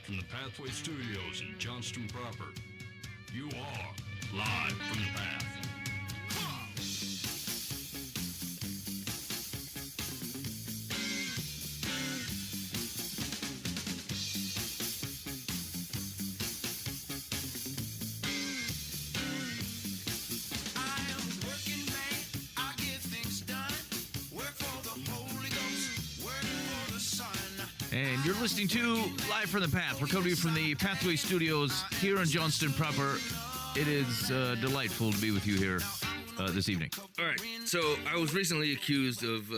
from the Pathway Studios in Johnston proper. You are live from the Path. And you're listening to Live from the Path. We're coming to you from the Pathway Studios here in Johnston proper. It is delightful to be with you here this evening. All right, so I was recently accused of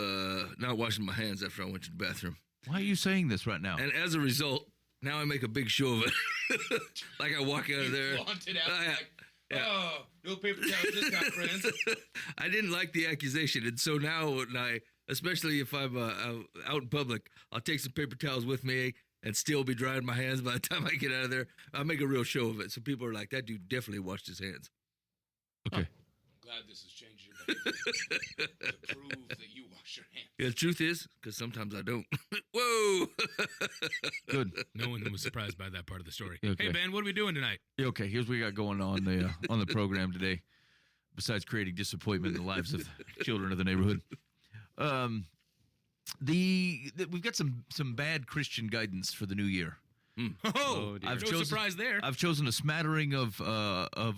not washing my hands after I went to the bathroom. Why are you saying this right now? And as a result, now I make a big show of it. Like I walk out of there. Flaunt it out oh, no paper towels this time, friends. I didn't like the accusation, and so now when especially if I'm out in public, I'll take some paper towels with me and still be drying my hands by the time I get out of there. I'll make a real show of it. So people are like, that dude definitely washed his hands. Okay. Glad this has changed your behavior to prove that you wash your hands. Yeah, the truth is, because sometimes I don't. Whoa! Good. No one was surprised by that part of the story. Okay. Hey, Ben, what are we doing tonight? Okay, here's what we got going on the program today, besides creating disappointment in the lives of children of the neighborhood. We've got some bad Christian guidance for the new year. Oh, dear. No surprise there. I've chosen a smattering of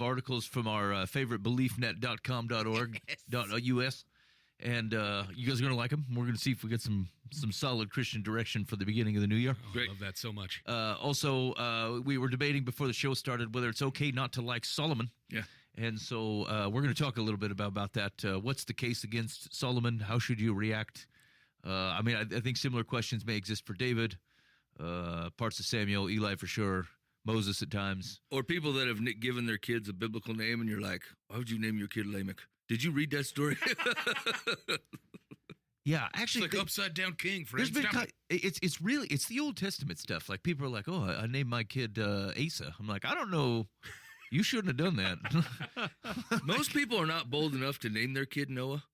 articles from our favorite beliefnet.com.org.us, and you guys are going to like them. We're going to see if we get some solid Christian direction for the beginning of the new year. Oh, I love that so much. Also, we were debating before the show started whether it's okay not to like Solomon. Yeah. And so we're going to talk a little bit about that. What's the case against Solomon? How should you react? I think similar questions may exist for David, parts of Samuel, Eli for sure, Moses at times. Or people that have given their kids a biblical name, and you're like, why would you name your kid Lamech? Did you read that story? Yeah, actually, it's like upside down king, friends. It's the Old Testament stuff. Like people are like, oh, I named my kid Asa. I'm like, I don't know. You shouldn't have done that. Most people are not bold enough to name their kid Noah.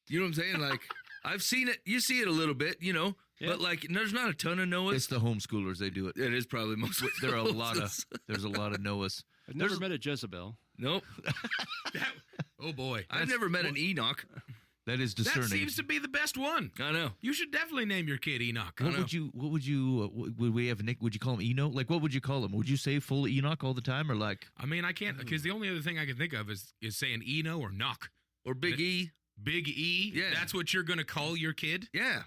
You know what I'm saying? Like, I've seen it. You see it a little bit, yeah. But like, there's not a ton of Noahs. It's the homeschoolers. They do it. It is probably most. There's a lot of Noahs. I've never met a Jezebel. Nope. Oh boy, I've never met an Enoch. That is discerning. That seems to be the best one. I know. You should definitely name your kid Enoch. Would you call him Eno? Like, what would you call him? Would you say full Enoch all the time, or like? I mean, I can't, because the only other thing I can think of is saying Eno or Knock. Or Big E. Big E? Yeah. That's what you're going to call your kid? Yeah.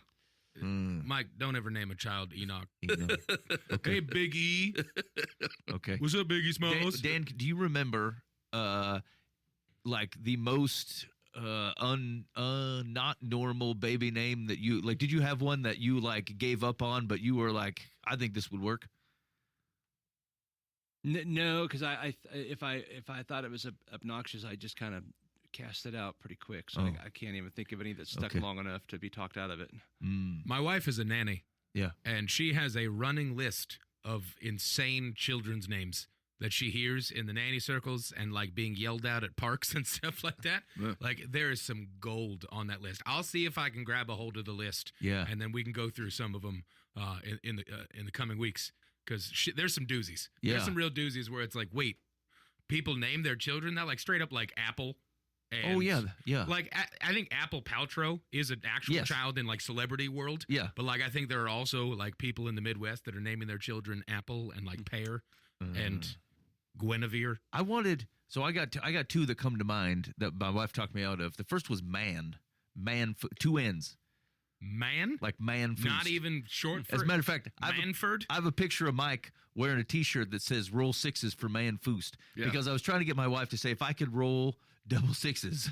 Mike, don't ever name a child Enoch. Okay. Hey, Big E. Okay. What's up, Biggie Smalls? Dan, do you remember, like the most not normal baby name that you like? Did you have one that you like gave up on, but you were like, I think this would work? No, because if I thought it was obnoxious, I just kind of cast it out pretty quick. So I can't even think of any that stuck long enough to be talked out of it. My wife is a nanny. Yeah. And she has a running list of insane children's names that she hears in the nanny circles and like being yelled at parks and stuff like that. Yeah. Like there is some gold on that list. I'll see if I can grab a hold of the list. Yeah. And then we can go through some of them in the coming weeks, because there's some doozies. Yeah. There's some real doozies where it's like, wait, people name their children that, like straight up like Apple. And yeah. Like, I think Apple Paltrow is an actual child in, like, celebrity world. Yeah. But, like, I think there are also, like, people in the Midwest that are naming their children Apple and, like, Pear and Guinevere. I got two that come to mind that my wife talked me out of. The first was Man, two N's. Man? Like man food. Not even short for As a matter of fact, Manford? I have a picture of Mike wearing a T-shirt that says "Roll Sixes for Man Foost," because I was trying to get my wife to say if I could roll double sixes,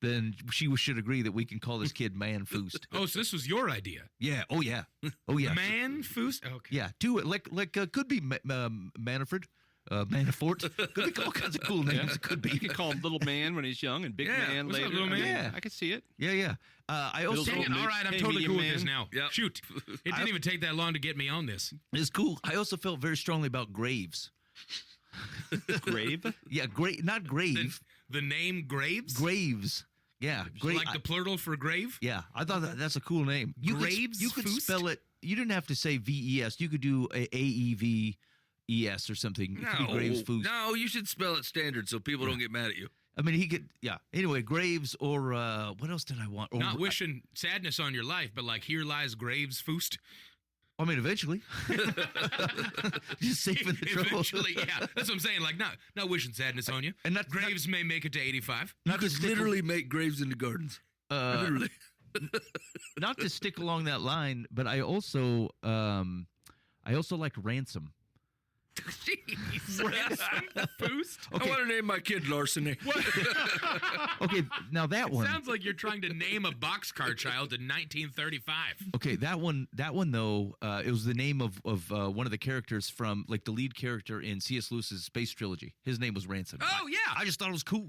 then she should agree that we can call this kid Man Foost. Oh, so this was your idea? Yeah. Oh yeah. Man Foost? Okay. Yeah. Two could be Manafort. Could be all kinds of cool names. It could be. You could call him Little Man when he's young and Big Man What's later. up, Little Man? Yeah. I could see it. Yeah. I also Dang it, all right, I'm Hey, totally medium cool with man. this now. Yep. Shoot. It didn't even take that long to get me on this. It's cool. I also felt very strongly about Graves. Grave? Yeah, not grave. The name Graves? Graves. Yeah, Like the plural for grave? Yeah, I thought that's a cool name. Graves You could Foost? spell it you didn't have to say VES. You could do AEVES or something. It could be Graves Foost. No, you should spell it standard so people don't get mad at you. I mean, he could. Yeah. Anyway, Graves or what else did I want? Or, Not wishing sadness on your life, but like here lies Graves Foost. I mean, eventually, just saving the trouble. Eventually, yeah. That's what I'm saying. Like, not wishing sadness on you. And not Graves may make it to 85. You could literally make graves into gardens. Literally. Not to stick along that line, but I also like Ransom. Jeez. Ransom Foost? I want to name my kid Larceny. Okay, now that one Sounds like you're trying to name a boxcar child in 1935. Okay, that one though, it was the name of one of the characters from like the lead character in C.S. Lewis's Space Trilogy. His name was Ransom. Oh, yeah. I just thought it was cool.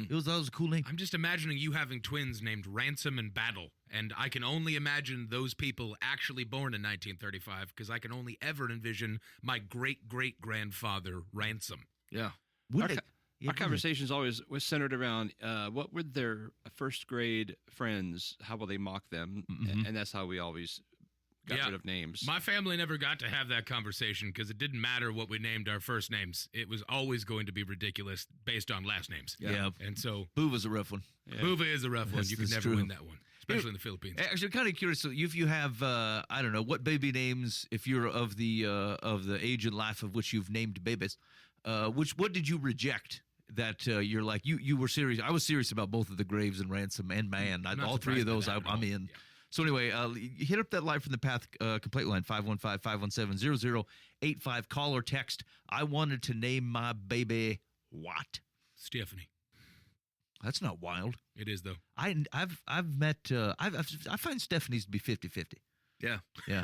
That was a cool name. I'm just imagining you having twins named Ransom and Battle, and I can only imagine those people actually born in 1935 because I can only ever envision my great-great-grandfather Ransom. Yeah. Our conversations always was centered around what were their first grade friends? How will they mock them? And that's how we always got rid of names. My family never got to have that conversation because it didn't matter what we named our first names. It was always going to be ridiculous based on last names. Yeah. And so Boo was a rough one. Yeah. Buva is a rough one. You can that's never true. win that one, especially in the Philippines. Actually, I'm kind of curious. So if you have, I don't know, what baby names, if you're of the age and life of which you've named babies, what did you reject? That you're like you were serious. I was serious about both of the Graves and Ransom and Man. I'm not All three of surprised by those that at I'm all. in. Yeah. So anyway, hit up that Live from the Path complaint line, 515-517-0085. Call or text. I wanted to name my baby what? Stephanie. That's not wild. It is, though. I've met I find Stephanie's to be 50-50. Yeah. Yeah.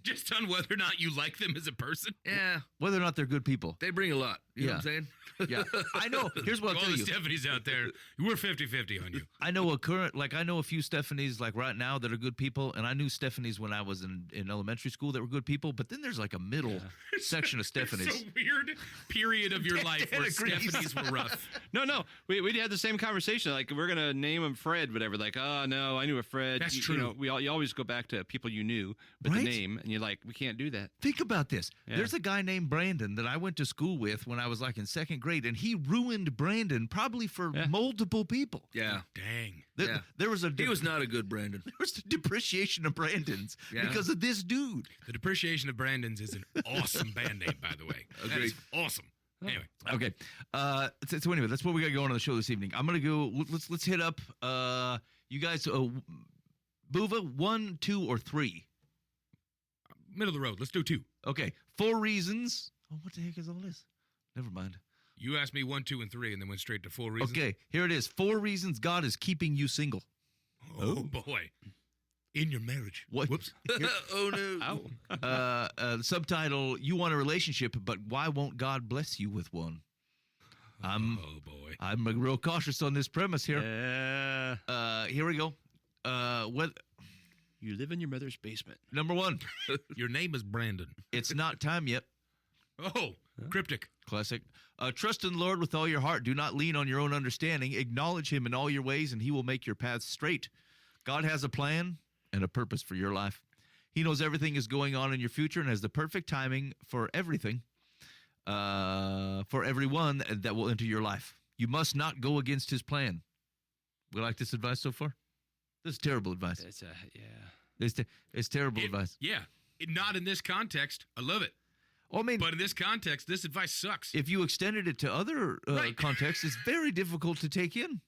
just on whether or not you like them as a person. Yeah. Whether or not they're good people. They bring a lot. You know Yeah. what I'm saying? Yeah. I know. Here's what To I'll all tell the you. Stephanies out there, we're 50-50 on you. I know a few Stephanies like right now that are good people, and I knew Stephanies when I was in elementary school that were good people, but then there's like a middle section of Stephanies. It's a weird period of your life where agrees. Stephanies were rough. No, we had the same conversation. Like we're gonna name him Fred, whatever. Like, oh no, I knew a Fred. That's You true. know, you always go back to people you knew with Right? the name, and you're like, we can't do that. Think about this. Yeah. There's a guy named Brandon that I went to school with when I was like in second grade, and he ruined Brandon probably for multiple people. Yeah. Dang. Yeah. There was He was not a good Brandon. there was a depreciation of Brandons Yeah. because of this dude. The Depreciation of Brandon's is an awesome band name, by the way. That is awesome. Anyway, Okay. So anyway, that's what we got going on the show this evening. I'm gonna go. Let's hit up. You guys, Buva, 1, 2, or 3. middle of the road. Let's do 2. Okay. 4 reasons. Oh, what the heck is all this? Never mind. You asked me 1, 2, and 3, and then went straight to 4 reasons. Okay. Here it is. 4 reasons God is keeping you single. Oh boy. In your marriage. What? Whoops. Oh, no. The subtitle: You want a relationship, but why won't God bless you with one? Oh boy. I'm real cautious on this premise here. Yeah. Here we go. What? You live in your mother's basement. Number 1. Your name is Brandon. It's not time yet. Oh, cryptic. Classic. Trust in the Lord with all your heart. Do not lean on your own understanding. Acknowledge him in all your ways, and he will make your paths straight. God has a plan and a purpose for your life. He knows everything is going on in your future and has the perfect timing for everything, for everyone that will enter your life. You must not go against his plan. We like this advice so far? This is terrible advice. It's It's terrible advice. Yeah. Not in this context. I love it. Well, I mean, But in this context, this advice sucks. if you extended it to other Right. contexts, it's very difficult to take in.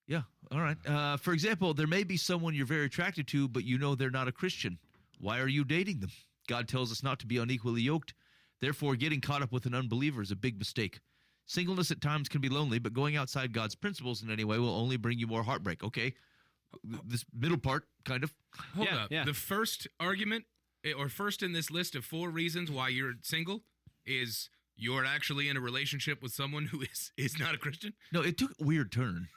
Yeah. All right. For example, there may be someone you're very attracted to, but you know they're not a Christian. Why are you dating them? God tells us not to be unequally yoked. Therefore, getting caught up with an unbeliever is a big mistake. Singleness at times can be lonely, but going outside God's principles in any way will only bring you more heartbreak. Okay. This middle part, kind of. Hold Yeah, up. yeah. The first argument, or first in this list of 4 reasons why you're single, is you're actually in a relationship with someone who is not a Christian. No, it took a weird turn.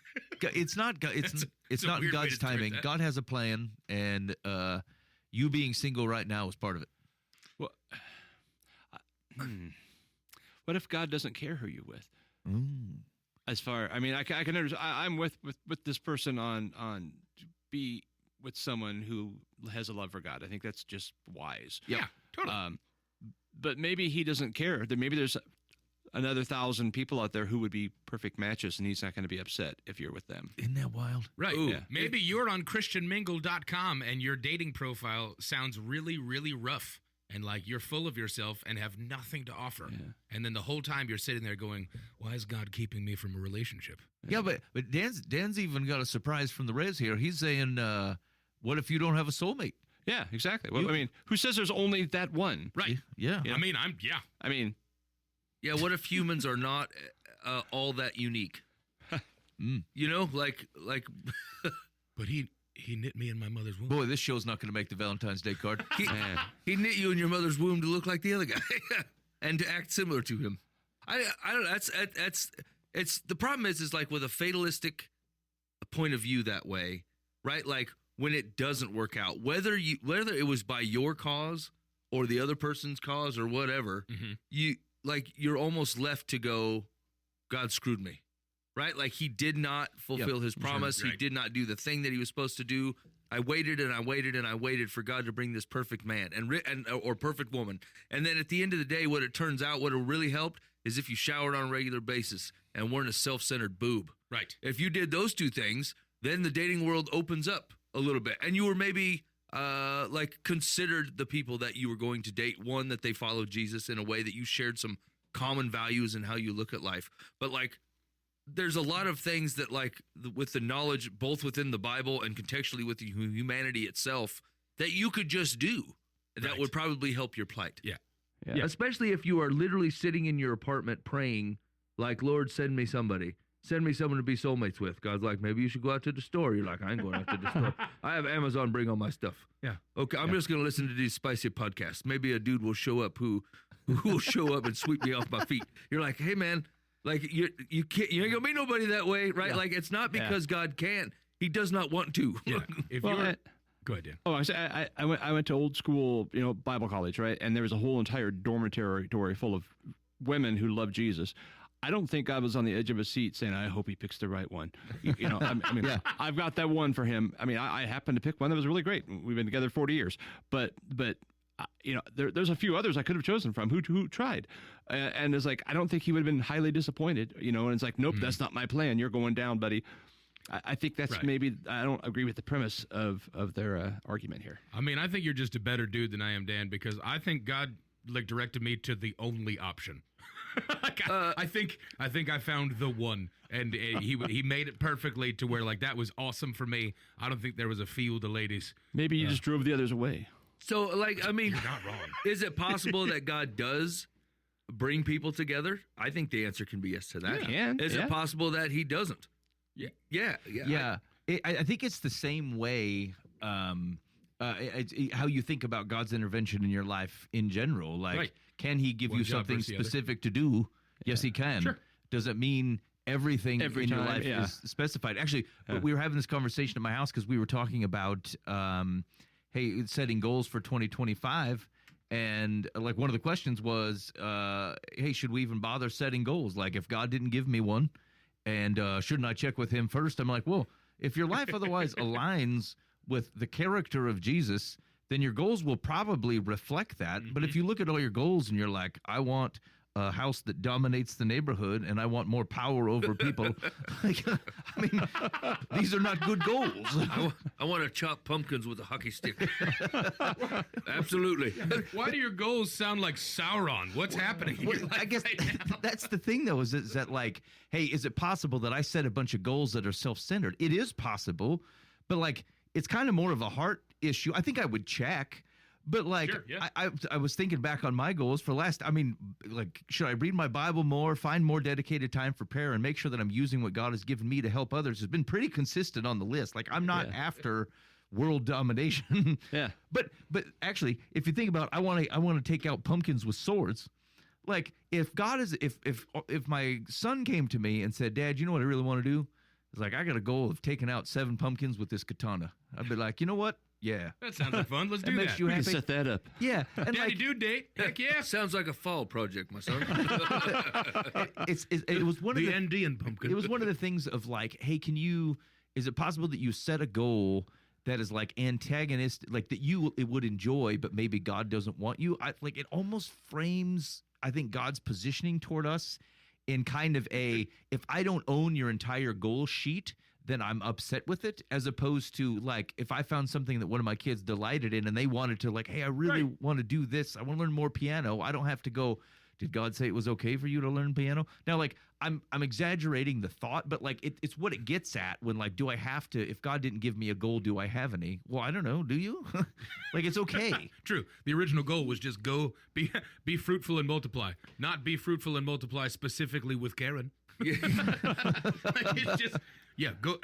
It's not. It's It's a not in weird way God's to turn timing. that. God has a plan, and you being single right now is part of it. Well, what if God doesn't care who you're with? As far, I mean, I can understand. I'm with this person on be with someone who has a love for God. I think that's just wise. Yeah, totally. But maybe he doesn't care. Maybe there's another 1,000 people out there who would be perfect matches, and he's not going to be upset if you're with them. Isn't that wild? Right. Ooh. Yeah. Maybe you're on christianmingle.com and your dating profile sounds really, really rough. And like you're full of yourself and have nothing to offer. Yeah. And then the whole time you're sitting there going, why is God keeping me from a relationship? Yeah, but Dan's even got a surprise from the Rez here. He's saying, what if you don't have a soulmate? Yeah, exactly. Well, I mean, who says there's only that one? Right. Yeah. I mean, Yeah, what if humans are not all that unique? You know, like. but he knit me in my mother's womb. Boy, this show's not going to make the Valentine's Day card. He knit you in your mother's womb to look like the other guy and to act similar to him. I don't know. It's the problem is like with a fatalistic point of view that way, right? Like when it doesn't work out, whether it was by your cause or the other person's cause or whatever, you're almost left to go, God screwed me. Right? Like he did not fulfill his promise. Sure, right. He did not do the thing that he was supposed to do. I waited and I waited and I waited for God to bring this perfect man or perfect woman. And then at the end of the day, what it turns out, what really helped is if you showered on a regular basis and weren't a self-centered boob. Right. If you did those two things, then the dating world opens up a little bit. And you were maybe like considered the people that you were going to date. One, that they followed Jesus in a way that you shared some common values in how you look at life. But like, there's a lot of things that, like, with the knowledge both within the Bible and contextually with humanity itself, that you could just do that would probably help your plight. Yeah. Especially if you are literally sitting in your apartment praying, like, Lord, send me somebody. Send me someone to be soulmates with. God's like, maybe you should go out to the store. You're like, I ain't going out to the store. I have Amazon bring all my stuff. Yeah. Okay, I'm just going to listen to these spicy podcasts. Maybe a dude will show up who will show up and sweep me off my feet. You're like, hey, man. Like you can't, you ain't gonna be nobody that way, right? Yeah. Like it's not because God can't; He does not want to. Yeah. If go ahead, Dan. Oh, I went to old school, Bible college, right? And there was a whole entire dormitory full of women who loved Jesus. I don't think I was on the edge of a seat saying, "I hope he picks the right one." I mean, I've got that one for him. I mean, I happened to pick one that was really great. We've been together 40 years, but. There's a few others I could have chosen from who tried, and it's like I don't think he would have been highly disappointed, and it's like nope, that's not my plan. You're going down, buddy. I think that's maybe I don't agree with the premise of their argument here. I mean, I think you're just a better dude than I am, Dan, because I think God directed me to the only option. I think I found the one, and he made it perfectly to where like that was awesome for me. I don't think there was a field of ladies. Maybe you just drove the others away. So, like, I mean, you're not wrong. Is it possible that God does bring people together? I think the answer can be yes to that. Is it possible that he doesn't? Yeah. I think it's the same way how you think about God's intervention in your life in general. Like, can he give you something specific to do? Yes, he can. Sure. Does it mean everything in your life is specified? Actually, we were having this conversation at my house because we were talking about setting goals for 2025. And like one of the questions was, hey, should we even bother setting goals? Like if God didn't give me one and shouldn't I check with him first? I'm like, well, if your life otherwise aligns with the character of Jesus, then your goals will probably reflect that. Mm-hmm. But if you look at all your goals and you're like, I want a house that dominates the neighborhood and I want more power over people. Like, I mean, these are not good goals. I want to chop pumpkins with a hockey stick. Absolutely. Why do your goals sound like Sauron? What's happening? I guess that's the thing, though, is that like, hey, is it possible that I set a bunch of goals that are self-centered? It is possible, but like, it's kind of more of a heart issue. I think I would check. But like, sure, yeah. I was thinking back on my goals for should I read my Bible more, find more dedicated time for prayer, and make sure that I'm using what God has given me to help others has been pretty consistent on the list. Like I'm not after world domination. Yeah. But actually, if you think about, I want to take out pumpkins with swords. Like if God is, if my son came to me and said, Dad, you know what I really want to do? It's like, I got a goal of taking out 7 pumpkins with this katana. I'd be like, you know what? Yeah. That sounds like fun. Let's do that. Makes you we happy. Can set that up. Yeah. And Daddy do date. Heck yeah. Sounds like a fall project, my son. It was one of the Andean pumpkin. It was one of the things of like, hey, is it possible that you set a goal that is like antagonistic, like that it would enjoy, but maybe God doesn't want you. Like it almost frames, I think, God's positioning toward us in kind of a, if I don't own your entire goal sheet, then I'm upset with it, as opposed to like if I found something that one of my kids delighted in and they wanted to like, hey, I really want to do this. I want to learn more piano. I don't have to go, did God say it was okay for you to learn piano? Now, like I'm exaggerating the thought, but like it's what it gets at when like, do I have to, if God didn't give me a goal, do I have any? Well, I don't know. Do you? Like, it's okay. True. The original goal was just go be fruitful and multiply, not be fruitful and multiply specifically with Karen. It's just, go,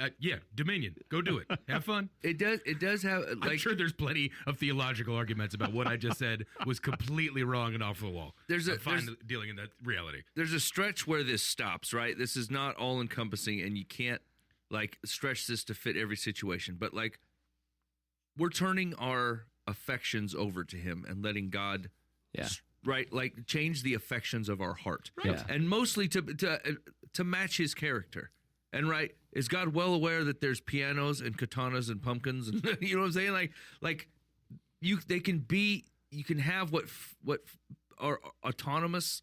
dominion, go do it, have fun. It does have, like, I'm sure there's plenty of theological arguments about what I just said was completely wrong and off the wall. I'm fine dealing in that reality. There's a stretch where this stops, right? This is not all encompassing, and you can't like stretch this to fit every situation. But like, we're turning our affections over to Him and letting God, right, like change the affections of our heart, Right. Yeah. and mostly to match His character. And right, is God well aware that there's pianos and katanas and pumpkins, and you know what I'm saying? Like you can have what are autonomous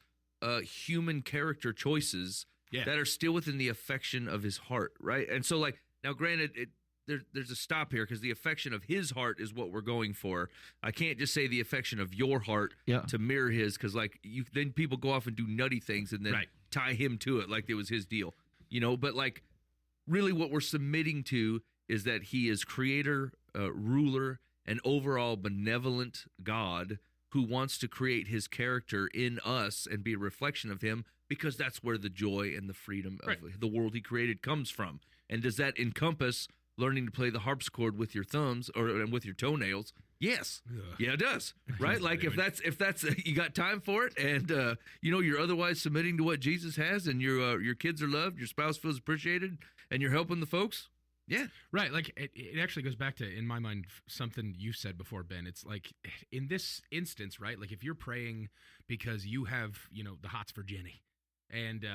human character choices that are still within the affection of His heart, right? And so like, now granted, there's a stop here because the affection of His heart is what we're going for. I can't just say the affection of your heart to mirror His, because like then people go off and do nutty things and then tie Him to it like it was His deal, you know. But like, really, what we're submitting to is that He is creator, ruler, and overall benevolent God who wants to create His character in us and be a reflection of Him, because that's where the joy and the freedom of the world He created comes from. And does that encompass learning to play the harpsichord with your thumbs or with your toenails? Yes. Yeah, it does. Right? Like if that's you got time for it, and you know, you're otherwise submitting to what Jesus has, and your kids are loved, your spouse feels appreciated, and you're helping the folks. Yeah. Right. Like it actually goes back to, in my mind, something you said before, Ben. It's like in this instance, right? Like if you're praying because you have, you know, the hots for Jenny, and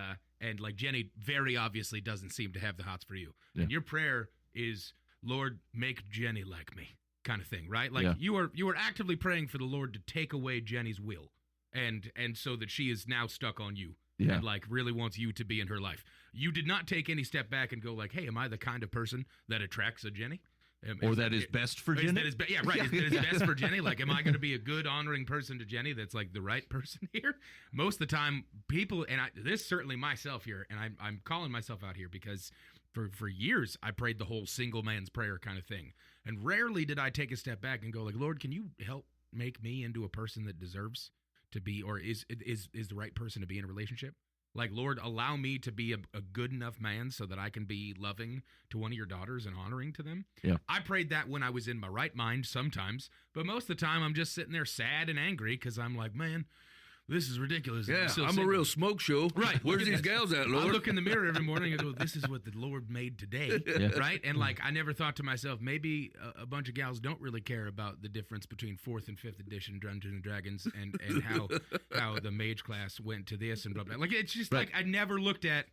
like Jenny very obviously doesn't seem to have the hots for you. Yeah. And your prayer is, Lord, make Jenny like me, kind of thing, right? Like you are actively praying for the Lord to take away Jenny's will, and so that she is now stuck on you. Yeah. And like really wants you to be in her life. You did not take any step back and go like, hey, am I the kind of person that attracts a Jenny? Or that is best for Jenny? Is best for Jenny? Like, am I going to be a good, honoring person to Jenny that's like the right person here? Most of the time, people, and this certainly myself here, and I'm calling myself out here because for years I prayed the whole single man's prayer kind of thing. And rarely did I take a step back and go like, Lord, can you help make me into a person that deserves to be, or is the right person to be in a relationship? Like, Lord, allow me to be a good enough man so that I can be loving to one of your daughters and honoring to them. Yeah. I prayed that when I was in my right mind sometimes, but most of the time I'm just sitting there sad and angry because I'm like, man, this is ridiculous. Yeah, I'm a real smoke show. Right. Where's these gals at, Lord? I look in the mirror every morning and go, this is what the Lord made today. Right? And like, I never thought to myself, maybe a bunch of gals don't really care about the difference between 4th and 5th edition Dungeons and Dragons and how the mage class went to this and blah, blah. Like, it's just like, I never looked at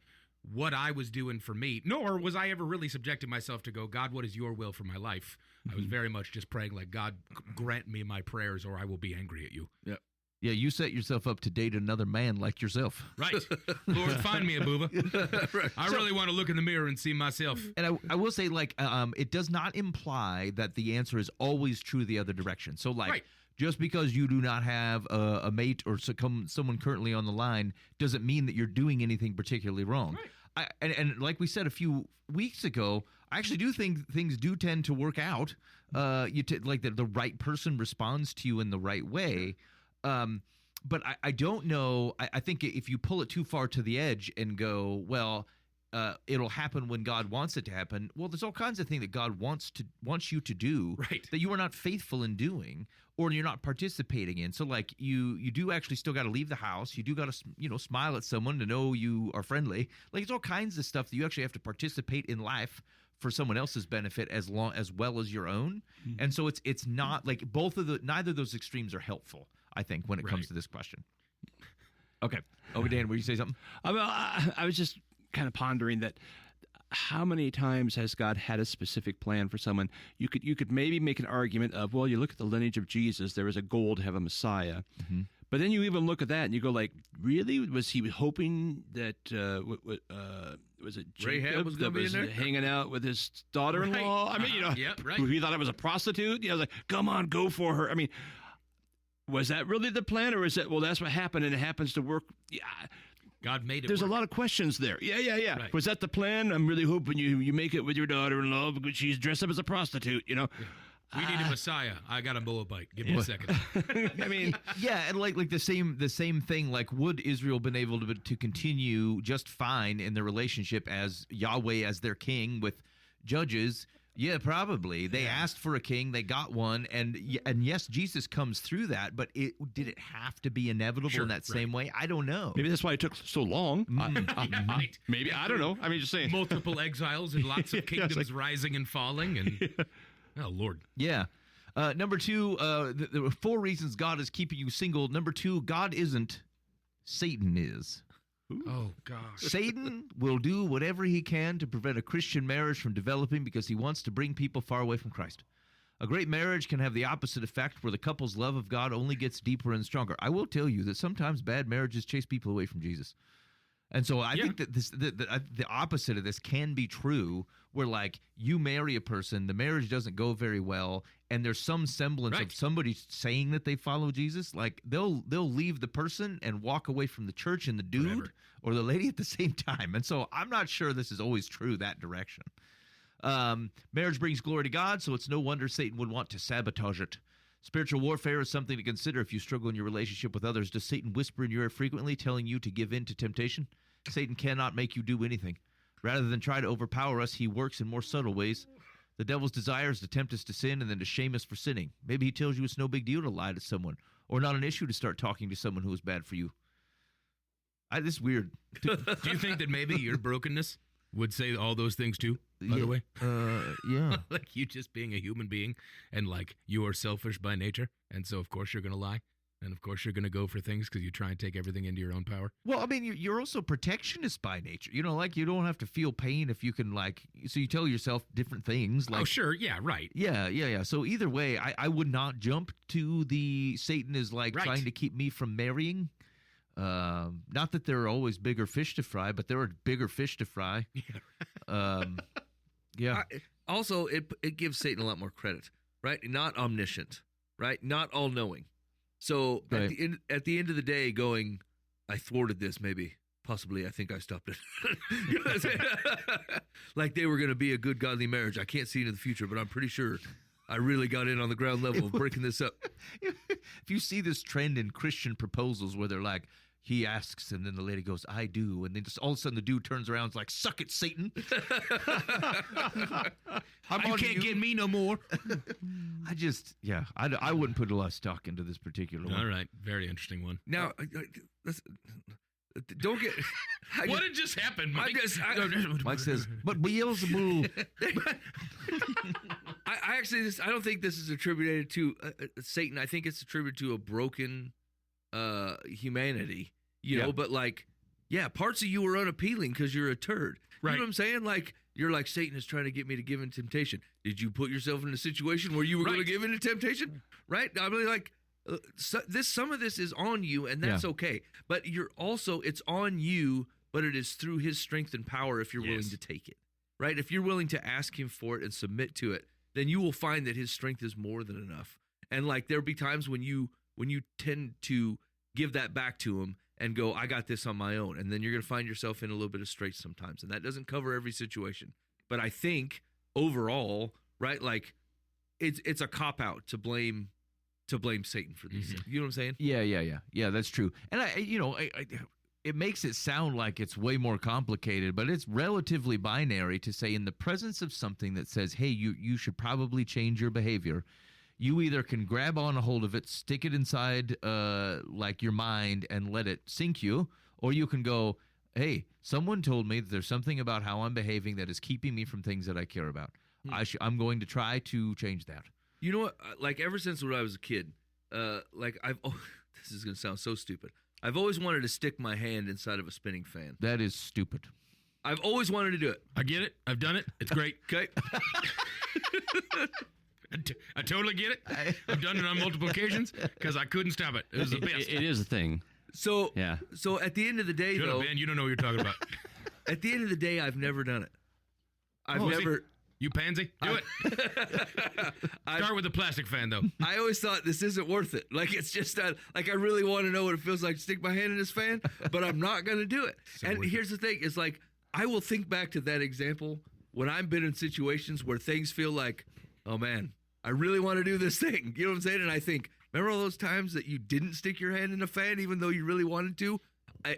what I was doing for me, nor was I ever really subjecting myself to go, God, what is your will for my life? I was very much just praying like, God, grant me my prayers or I will be angry at you. Yeah. Yeah, you set yourself up to date another man like yourself. Right. Lord, find me a booba. Right. I really want to look in the mirror and see myself. And I will say, like, it does not imply that the answer is always true the other direction. So, like, just because you do not have a mate or someone currently on the line doesn't mean that you're doing anything particularly wrong. Right. And like we said a few weeks ago, I actually do think things do tend to work out. Like the right person responds to you in the right way. But I don't know. I think if you pull it too far to the edge and go, well, it'll happen when God wants it to happen. Well, there's all kinds of things that God wants you to do that you are not faithful in doing, or you're not participating in. So like you do actually still got to leave the house. You do got to, smile at someone to know you are friendly. Like it's all kinds of stuff that you actually have to participate in life for someone else's benefit as well as your own. Mm-hmm. And so it's not like neither of those extremes are helpful, I think, when it comes to this question. Okay. Dan, will you say something? I was just kind of pondering that how many times has God had a specific plan for someone? You could maybe make an argument of, well, you look at the lineage of Jesus, there was a goal to have a Messiah. Mm-hmm. But then you even look at that and you go like, really? Was he hoping that, was it Jacob Rahab was gonna that be was in there? hanging out with his daughter-in-law? I mean, Yep, right. he thought it was a prostitute. Like, come on, go for her. I mean, was that really the plan, or is that, well, that's what happened and it happens to work? Yeah. God made it There's work. a lot of questions there. Yeah. Right. Was that the plan? I'm really hoping you make it with your daughter-in-law because she's dressed up as a prostitute, We need a Messiah. I got a Moabite. Give me a second. I mean, Yeah, and like the same thing. Like, would Israel been able to continue just fine in their relationship as Yahweh as their king with judges? Yeah, probably. They asked for a king, they got one, and yes, Jesus comes through that. But did it have to be inevitable in that same way? I don't know. maybe that's why it took so long. Right. Maybe, I don't know. I mean, just saying. Multiple exiles and lots of Yeah, it's kingdoms rising and falling. And oh, Lord. Yeah. Number two, there were 4 reasons God is keeping you single. Number 2, God isn't, Satan is. Oh, gosh. Satan will do whatever he can to prevent a Christian marriage from developing because he wants to bring people far away from Christ. A great marriage can have the opposite effect where the couple's love of God only gets deeper and stronger. I will tell you that sometimes bad marriages chase people away from Jesus. And so I think that the opposite of this can be true, where like you marry a person, the marriage doesn't go very well, and there's some semblance of somebody saying that they follow Jesus. Like they'll leave the person and walk away from the church and the dude Forever. or the lady at the same time. And so I'm not sure this is always true that direction. Marriage brings glory to God, so it's no wonder Satan would want to sabotage it. Spiritual warfare is something to consider if you struggle in your relationship with others. Does Satan whisper in your ear frequently, telling you to give in to temptation? Satan cannot make you do anything. Rather than try to overpower us, he works in more subtle ways. The devil's desire is to tempt us to sin and then to shame us for sinning. Maybe he tells you it's no big deal to lie to someone, or not an issue to start talking to someone who is bad for you. This is weird. Do you think that maybe your brokenness would say all those things too, by the way? Yeah. Like you just being a human being and like you are selfish by nature. And so, of course, you're going to lie. And of course, you're going to go for things because you try and take everything into your own power. Well, I mean, you're also protectionist by nature. Like you don't have to feel pain if you can, like, so you tell yourself different things. Like, Oh, sure. Yeah, right. Yeah. So either way, I would not jump to the Satan is like Right. trying to keep me from marrying. Not that there are always bigger fish to fry, but there are bigger fish to fry. Yeah. Also, it gives Satan a lot more credit, right? Not omniscient, right? Not all knowing. So Right. at the end of the day, going, I thwarted this. Maybe, possibly, I think I stopped it. You know what I'm saying? Like they were going to be a good, godly marriage. I can't see into the future, but I'm pretty sure I really got in on the ground level of breaking this up. If you see this trend in Christian proposals where they're like, he asks, and then the lady goes, I do. And then just all of a sudden the dude turns around and is like, suck it, Satan. You can't get me no more. I wouldn't put a lot of stock into this particular one. All right. Very interesting one. Now, don't get. What had just happened, Mike? Mike says, but Beelzebub. I actually I don't think this is attributed to Satan. I think it's attributed to a broken humanity, you know. But like, yeah, parts of you are unappealing because you're a turd. Right. You know what I'm saying? Like, you're like, Satan is trying to get me to give in to temptation. Did you put yourself in a situation where you were going to give in to temptation? Right? I mean, like, some of this is on you, and that's okay. But it's on you, but it is through his strength and power if you're willing to take it. Right? If you're willing to ask him for it and submit to it, then you will find that his strength is more than enough. And like, there'll be times when you tend to give that back to him and go, I got this on my own. And then you're going to find yourself in a little bit of straits sometimes. And that doesn't cover every situation. But I think overall, right, like it's a cop-out to blame Satan for these things. You know what I'm saying? Yeah, that's true. And it makes it sound like it's way more complicated, but it's relatively binary to say in the presence of something that says, hey, you should probably change your behavior. You either can grab on a hold of it, stick it inside like your mind and let it sink you, or you can go, hey, someone told me that there's something about how I'm behaving that is keeping me from things that I care about. I'm going to try to change that. You know what? Like ever since when I was a kid, like this is going to sound so stupid. I've always wanted to stick my hand inside of a spinning fan. That is stupid. I've always wanted to do it. I get it. I've done it. It's great. Okay. I totally get it. I've done it on multiple occasions because I couldn't stop it. It was the best. It is a thing. So Yeah. So at the end of the day, Shut though, up, man. You don't know what you're talking about. at the end of the day, I've never done it. I've Oh, never. You pansy. Do it. Start with the plastic fan, though. I always thought this isn't worth it. Like, it's just not, like, I really want to know what it feels like to stick my hand in this fan, but I'm not going to do it. And worth here's the thing, is like, I will think back to that example when I've been in situations where things feel like, oh man, I really want to do this thing. You know what I'm saying? And I think, remember all those times that you didn't stick your hand in a fan even though you really wanted to?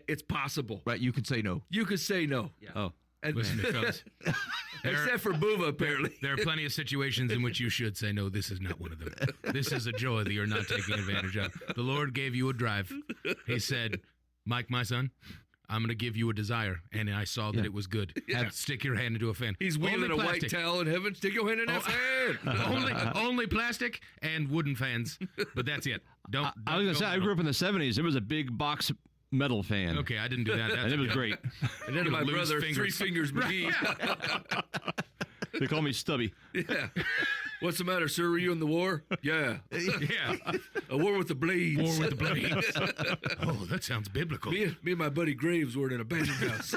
It's possible. Right, you can say no. You could say no. Oh. And, Listen to me, fellas. except for Boova, apparently. There are plenty of situations in which you should say, no, this is not one of them. This is a joy that you're not taking advantage of. The Lord gave you a drive. He said, Mike, my son, I'm going to give you a desire. And I saw that it was good. Stick your hand into a fan. He's wheeling Only a white plastic. towel in heaven. Stick your hand in that fan. only plastic and wooden fans. But that's it. Don't. I was going to say, I grew up in the 70s. It was a big box metal fan. Okay, I didn't do that. And it was great. And then my Loose brother, fingers. 3 Fingers McGee. They call me Stubby. Yeah. What's the matter, sir? Were you in the war? Yeah. Yeah. A war with the blades. War with the blades. Oh, that sounds biblical. Me and my buddy Graves were in an abandoned house.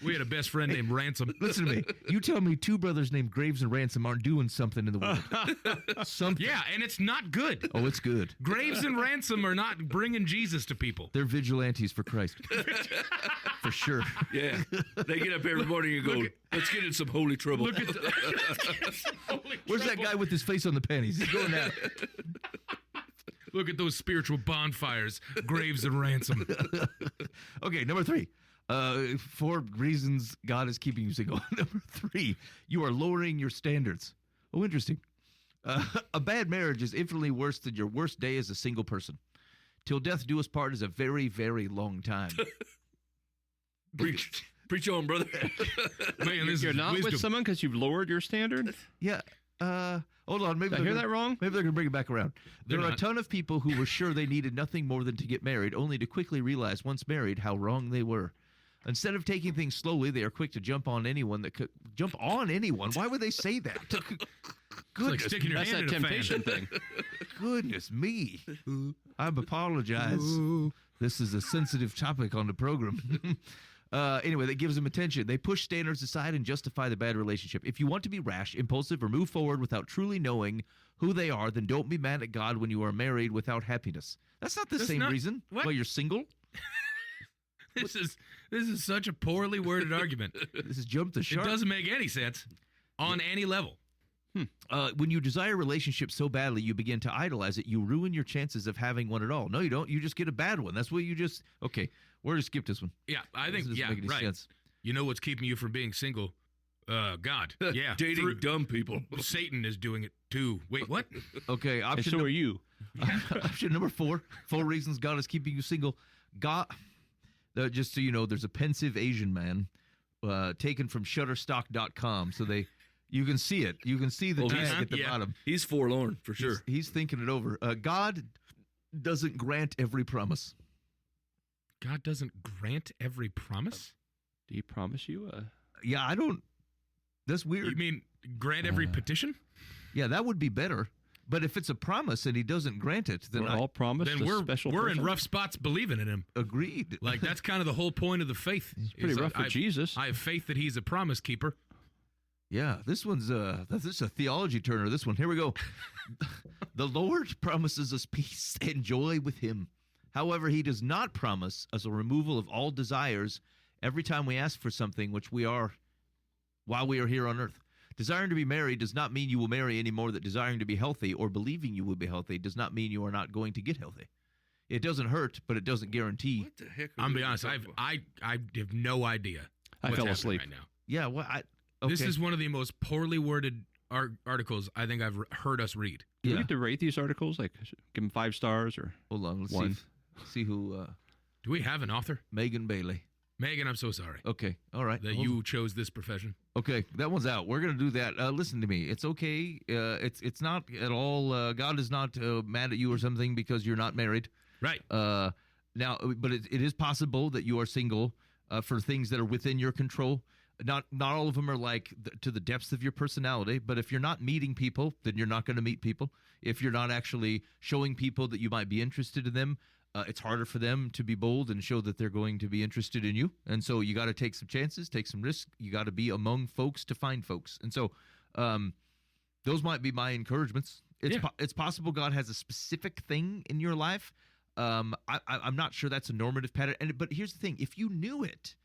We had a best friend named Ransom. Listen to me. You tell me 2 brothers named Graves and Ransom aren't doing something in the world. Something. Yeah, and it's not good. Oh, it's good. Graves and Ransom are not bringing Jesus to people. They're vigilantes for Christ. For sure. Yeah. They get up every morning and go, let's get in some holy trouble. Look at Where's that guy with his face on the panties? He's going out. Look at those spiritual bonfires, Graves and Ransom. Okay, number 3. 4 reasons God is keeping you single. Number 3, you are lowering your standards. Oh, interesting. A bad marriage is infinitely worse than your worst day as a single person. Till death do us part is a very, very long time. Preach on, brother. Man, this You're is not wisdom. with someone because you've lowered your standard? Yeah. Hold on. Maybe Did I hear that wrong? Maybe they're going to bring it back around. They're There are a not. ton of people who were sure they needed nothing more than to get married, only to quickly realize once married how wrong they were. Instead of taking things slowly, they are quick to jump on anyone that could jump on anyone. Why would they say that? It's like Goodness, sticking your That's hand that in a temptation fan. thing. goodness me. I apologize. This is a sensitive topic on the program. Anyway, that gives them attention. They push standards aside and justify the bad relationship. If you want to be rash, impulsive, or move forward without truly knowing who they are, then don't be mad at God when you are married without happiness. That's not the That's same not- reason what? why you're single. This is such a poorly worded argument. This is jump the It shark. doesn't make any sense on any level. When you desire a relationship so badly, you begin to idolize it. You ruin your chances of having one at all. No, you don't. You just get a bad one. That's what you just. Okay, we're gonna skip this one. Yeah, I think, Doesn't yeah, make any right. sense. You know what's keeping you from being single? God. Yeah. Dating dumb people. Satan is doing it too. Wait, what? Okay, And option so are you. Option number 4, 4 reasons God is keeping you single. God, just so you know, there's a pensive Asian man taken from Shutterstock.com. So you can see it. You can see the tag at the yeah. bottom. He's forlorn, for sure. He's thinking it over. God doesn't grant every promise. God doesn't grant every promise? Do you promise you? Yeah, I don't. That's weird. You mean grant every petition? Yeah, that would be better. But if it's a promise and he doesn't grant it, then We're I all promised Then a we're special in person? rough spots believing in him. agreed. Like that's kind of the whole point of the faith. It's Pretty rough for Jesus. I have faith that he's a promise keeper. Yeah, this one's this is a theology turner. This one. Here we go. The Lord promises us peace and joy with him. However, he does not promise us a removal of all desires every time we ask for something which we are while we are here on earth. Desiring to be married does not mean you will marry any more than desiring to be healthy or believing you will be healthy does not mean you are not going to get healthy. It doesn't hurt, but it doesn't guarantee. What the heck? I'm gonna be honest. I have no idea. I what's fell happening asleep. right now. Yeah, well, okay. This is one of the most poorly worded articles I think I've heard us read. Do we yeah. get to rate these articles? Like, give them 5 stars or? Hold on, let's One. see who Do we have an author? Megan Bailey. Megan, I'm so sorry Okay, all right. that Hold you chose this profession. Okay, that one's out. We're gonna do that. Listen to me. It's okay. It's not at all. God is not mad at you or something because you're not married. Right. Now, but it is possible that you are single for things that are within your control. Not all of them are like to the depths of your personality, but if you're not meeting people, then you're not going to meet people. If you're not actually showing people that you might be interested in them, it's harder for them to be bold and show that they're going to be interested in you. And so you got to take some chances, take some risks. You got to be among folks to find folks. And so those might be my encouragements. It's possible God has a specific thing in your life. I'm not sure that's a normative pattern. But here's the thing. If you knew it,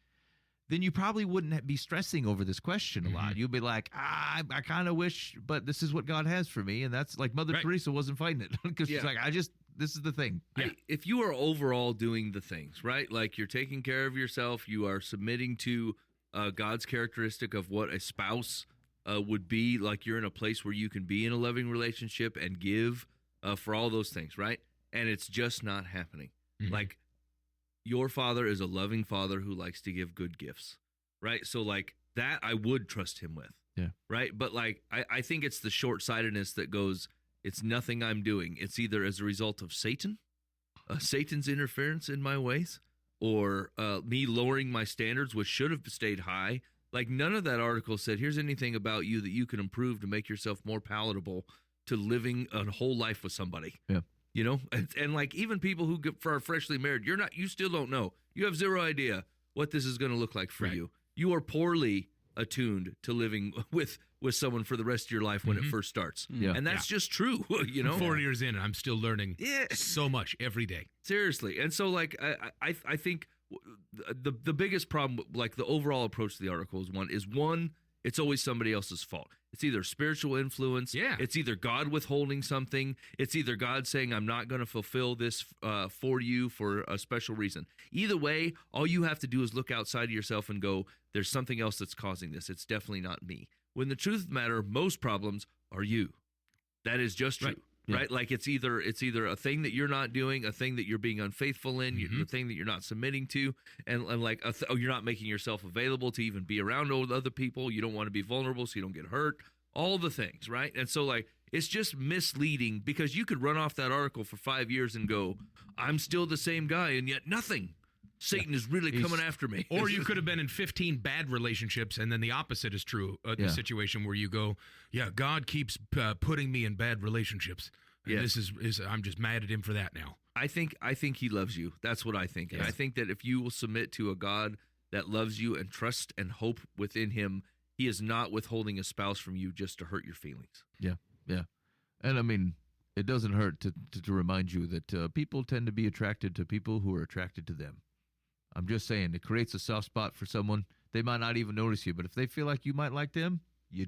then you probably wouldn't be stressing over this question a lot. You'd be like, I kind of wish, but this is what God has for me. And that's like Mother Teresa wasn't fighting it because she's like, this is the thing. If you are overall doing the things, right? Like you're taking care of yourself, you are submitting to God's characteristic of what a spouse would be, like you're in a place where you can be in a loving relationship and give for all those things, right? And it's just not happening. Like, your father is a loving father who likes to give good gifts, right? So like that I would trust him with, right? But like I think it's the short-sightedness that goes, it's nothing I'm doing. It's either as a result of Satan, Satan's interference in my ways, or me lowering my standards, which should have stayed high. Like none of that article said, here's anything about you that you can improve to make yourself more palatable to living a whole life with somebody. Yeah. You know, and like even people who are freshly married, you still don't know. You have zero idea what this is going to look like for you. You are poorly attuned to living with someone for the rest of your life when it first starts. Yeah. And that's just true, you know. 4 years in, and I'm still learning so much every day. Seriously. And so like I think the biggest problem, like the overall approach to the article is one, it's always somebody else's fault. It's either spiritual influence. Yeah. It's either God withholding something. It's either God saying, I'm not going to fulfill this for you for a special reason. Either way, all you have to do is look outside of yourself and go, there's something else that's causing this. It's definitely not me. When the truth of the matter, most problems are you. That is just true. Right? Like it's either a thing that you're not doing, a thing that you're being unfaithful in, the thing that you're not submitting to, and like you're not making yourself available to even be around other people. You don't want to be vulnerable so you don't get hurt. All the things, right? And so like it's just misleading because you could run off that article for 5 years and go, I'm still the same guy, and yet nothing. Satan is really coming after me. Or you could have been in 15 bad relationships, and then the opposite is true. The situation where you go, God keeps putting me in bad relationships. And this is I'm just mad at him for that now. I think he loves you. That's what I think. And I think that if you will submit to a God that loves you and trust and hope within him, he is not withholding a spouse from you just to hurt your feelings. Yeah. And I mean, it doesn't hurt to remind you that people tend to be attracted to people who are attracted to them. I'm just saying, it creates a soft spot for someone. They might not even notice you, but if they feel like you might like them, you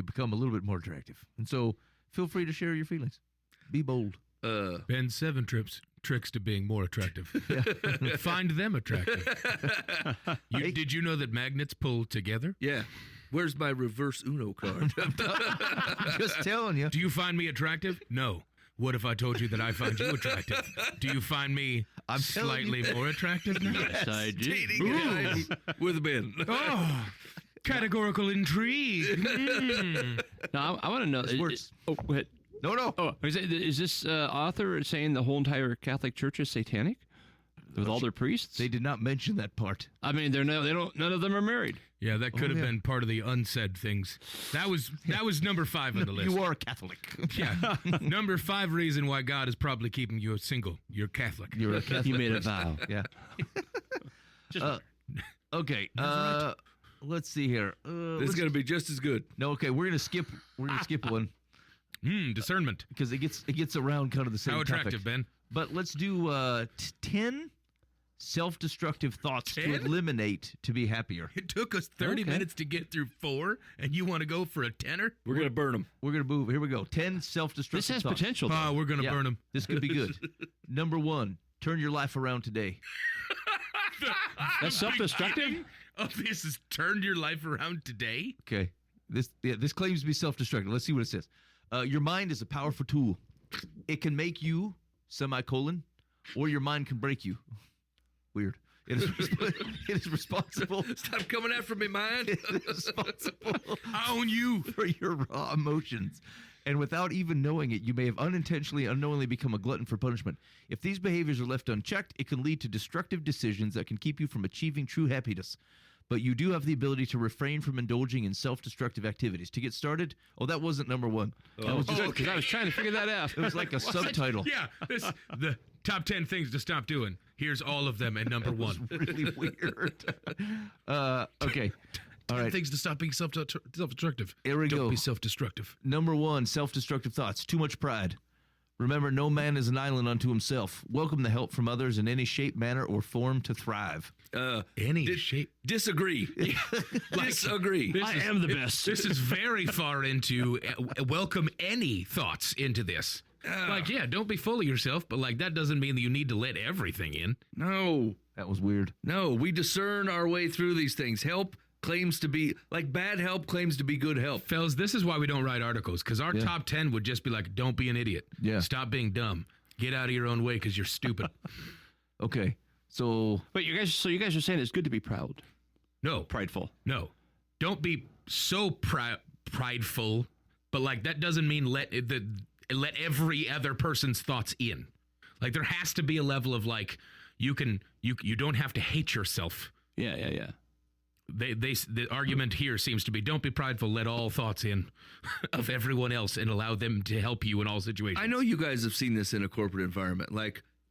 become a little bit more attractive. And so feel free to share your feelings. Be bold. Ben, 7 tricks to being more attractive. Find them attractive. Did you know that magnets pull together? Yeah. Where's my reverse Uno card? Just telling you. Do you find me attractive? No. What if I told you that I find you attractive? Do you find me slightly more attractive now? Yes, I do. Dating guys with Ben. Oh, categorical intrigue. Now, I want to know. Go ahead. No. Oh, is this author saying the whole entire Catholic Church is satanic with all their priests? They did not mention that part. I mean, none of them are married. Yeah, that could have been part of the unsaid things. That was number 5 on the list. You are Catholic. Yeah. Number 5 reason why God is probably keeping you single. You're Catholic. You're a Catholic. You made a vow. Yeah. Okay. Let's see here. This is going to be just as good. No, okay. We're gonna skip one Discernment. because it gets around kind of the same How attractive, topic. Ben? But let's do 10 self-destructive thoughts 10? to eliminate to be happier. It took us 30 minutes to get through 4, and you want to go for a 10er? We're going to burn them. We're gonna move. Here we go. 10 self-destructive This has thoughts. potential. Oh, we're going to burn them. This could be good. Number 1, turn your life around today. That's self-destructive? This has turned your life around today? Okay. This claims to be self-destructive. Let's see what it says. Your mind is a powerful tool. It can make you, or your mind can break you. Weird. It is responsible. Stop coming after me, man. It is responsible I own you. for your raw emotions and without even knowing it, you may have unknowingly become a glutton for punishment. If these behaviors are left unchecked, it can lead to destructive decisions that can keep you from achieving true happiness. But you do have the ability to refrain from indulging in self-destructive activities. To get started, that wasn't number one. That was just because I was trying to figure that out. it was like a subtitle. Yeah, the top 10 things to stop doing. Here's all of them at number one. Really weird. Okay. All right. Things to stop being self-destructive. Here we Don't go. be self-destructive. Number one, self-destructive thoughts. Too much pride. Remember, no man is an island unto himself. Welcome the help from others in any shape, manner, or form to thrive. Any shape. Disagree. Disagree. I am the best. This is very far into welcome any thoughts into this. Don't be full of yourself, but that doesn't mean that you need to let everything in. No. That was weird. No, we discern our way through these things. Help claims to be, bad help claims to be good help. Fellas, this is why we don't write articles, because our top 10 would just be don't be an idiot. Yeah. Stop being dumb. Get out of your own way because you're stupid. Okay. So, But you guys are saying it's good to be proud, No. prideful. No. Don't be so prideful, but that doesn't mean let every other person's thoughts in. There has to be a level of you don't have to hate yourself. Yeah. The argument here seems to be don't be prideful, let all thoughts in of everyone else and allow them to help you in all situations. I know you guys have seen this in a corporate environment.